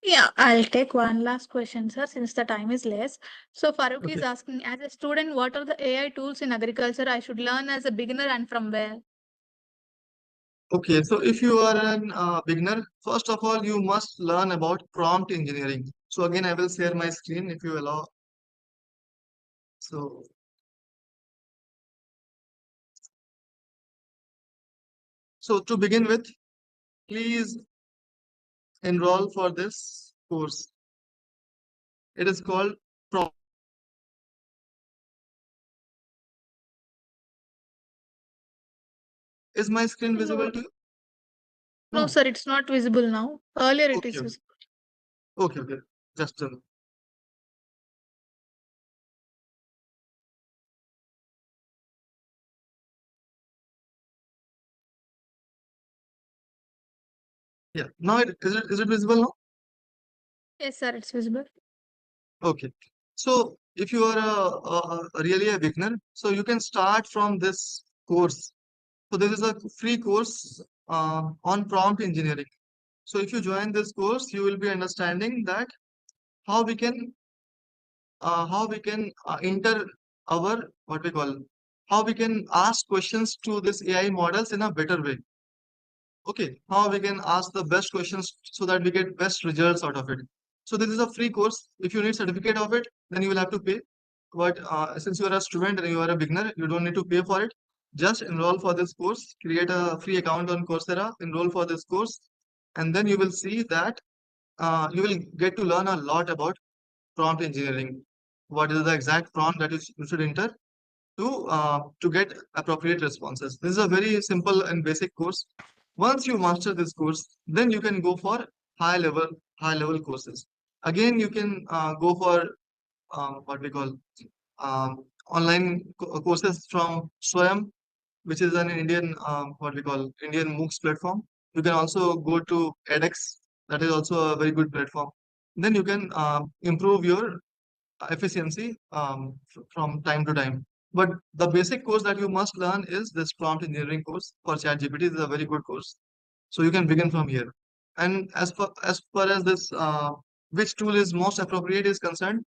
Yeah, I'll take one last question, sir, since the time is less. So Farooq is Okay. asking, as a student, what are the AI tools in agriculture I should learn as a beginner and from where? Okay. So if you are an beginner, first of all, you must learn about prompt engineering. So again, I will share my screen if you allow. So to begin with, please enroll for this course. It is called prompt. Is my screen No, visible to you? no, No. sir, it's not visible now. Earlier it Okay. is Okay. visible. Okay. Okay. Just yeah. Now is it visible now? Yes, sir, it's visible. Okay. So if you are really a beginner, so you can start from this course. So this is a free course on prompt engineering. So if you join this course, you will be understanding that how we can enter our what we call how we can ask questions to this AI models in a better way. Okay, how we can ask the best questions so that we get best results out of it. So this is a free course. If you need certificate of it, then you will have to pay. But since you are a student and you are a beginner, you don't need to pay for it. Just enroll for this course, create a free account on Coursera, enroll for this course, and then you will see that you will get to learn a lot about prompt engineering. What is the exact prompt that you should enter to get appropriate responses. This is a very simple and basic course. Once you master this course, then you can go for high level high level courses. Again, you can go for what we call online courses from Swayam, which is an Indian what we call Indian MOOCs platform. You can also go to edX. That is also a very good platform. Then you can improve your efficiency from time to time. But the basic course that you must learn is this prompt engineering course for ChatGPT. This is a very good course. So you can begin from here. And as far as this which tool is most appropriate is concerned,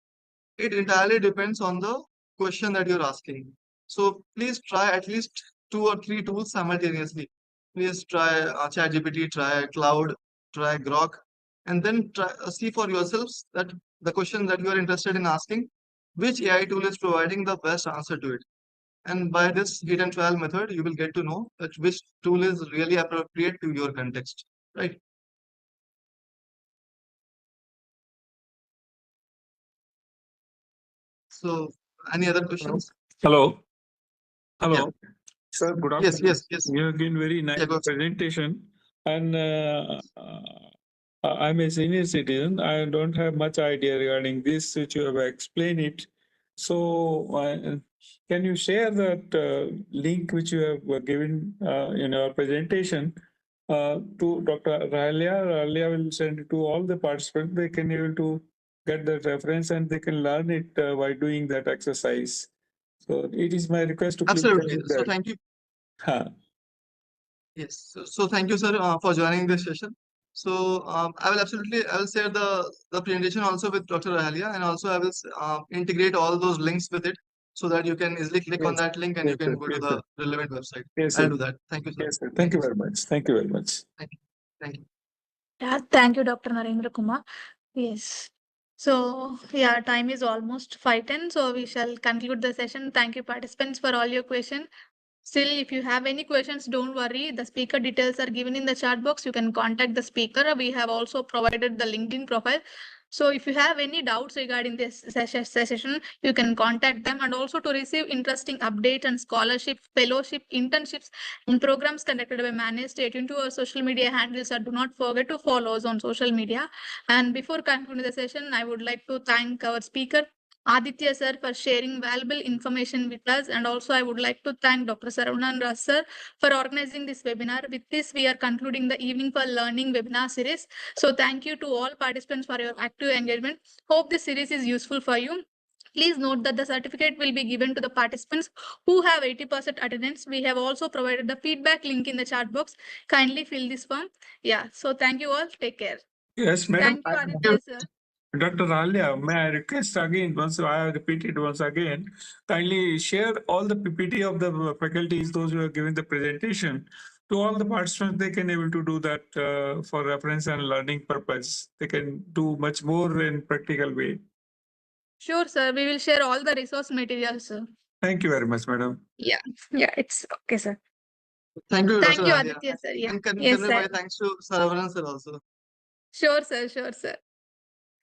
it entirely depends on the question that you're asking. So please try at least 2 or 3 tools simultaneously. Please try ChatGPT, try Cloud, try Grok, and then try, see for yourselves that the question that you are interested in asking, which AI tool is providing the best answer to it. And by this hit and trial method, you will get to know that which tool is really appropriate to your context, right? So, any other questions? Hello. Hello. Yeah. Sir, good Yes, afternoon. yes. You have given very nice Yeah, go ahead. presentation. And I'm a senior citizen. I don't have much idea regarding this, which you have explained it. So, can you share that link which you have given in our presentation to Dr. Ralia? Ralia will send it to all the participants. They can able to get that reference and they can learn it by doing that exercise. So it is my request to please Absolutely. send So that. thank you. Huh. Yes. So thank you, sir, for joining this session. So I will share the presentation also with Dr. Rahalia, and also I will integrate all those links with it so that you can easily click on Yes. that link and Yes, you can sir. go to Yes, the sir. relevant website. Yes, I'll sir. do that. Thank you, sir. Yes, sir. Thank Thank you you, sir. very much. Thank you very much. Thank you. Thank you. Yeah, thank you, Dr. Narendra Kumar. Yes. So, yeah, time is almost 5:10, so we shall conclude the session. Thank you, participants, for all your questions. Still, if you have any questions, don't worry. The speaker details are given in the chat box. You can contact the speaker. We have also provided the LinkedIn profile. So if you have any doubts regarding this session, you can contact them. And also to receive interesting updates and scholarship, fellowship, internships, and programs conducted by Manage, stay tuned to our social media handles. And do not forget to follow us on social media. And before concluding the session, I would like to thank our speaker, Aditya sir, for sharing valuable information with us. And also I would like to thank Dr. Saravanan sir for organizing this webinar. With this, we are concluding the Evening for Learning webinar series. So thank you to all participants for your active engagement. Hope this series is useful for you. Please note that the certificate will be given to the participants who have 80% attendance. We have also provided the feedback link in the chat box. Kindly fill this form. Yeah, so thank you all. Take care. Yes, madam. Thank you, Aditya sir. Dr. Ralia, may I request again, once I have repeated once again, kindly share all the PPT of the faculties, those who have given the presentation, to all the participants. They can able to do that for reference and learning purpose. They can do much more in practical way. Sure, sir. We will share all the resource materials, sir. Thank you very much, madam. Yeah, it's okay, sir. Thank you, Thank Dr. you, Rahalia. Aditya sir. Yeah. And Yes, convey sir. my thanks to Saravanan sir also. Sure, sir. Sure, sir.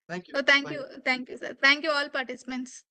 Thank you. So thank Bye. you. Thank you, sir. Thank you all participants.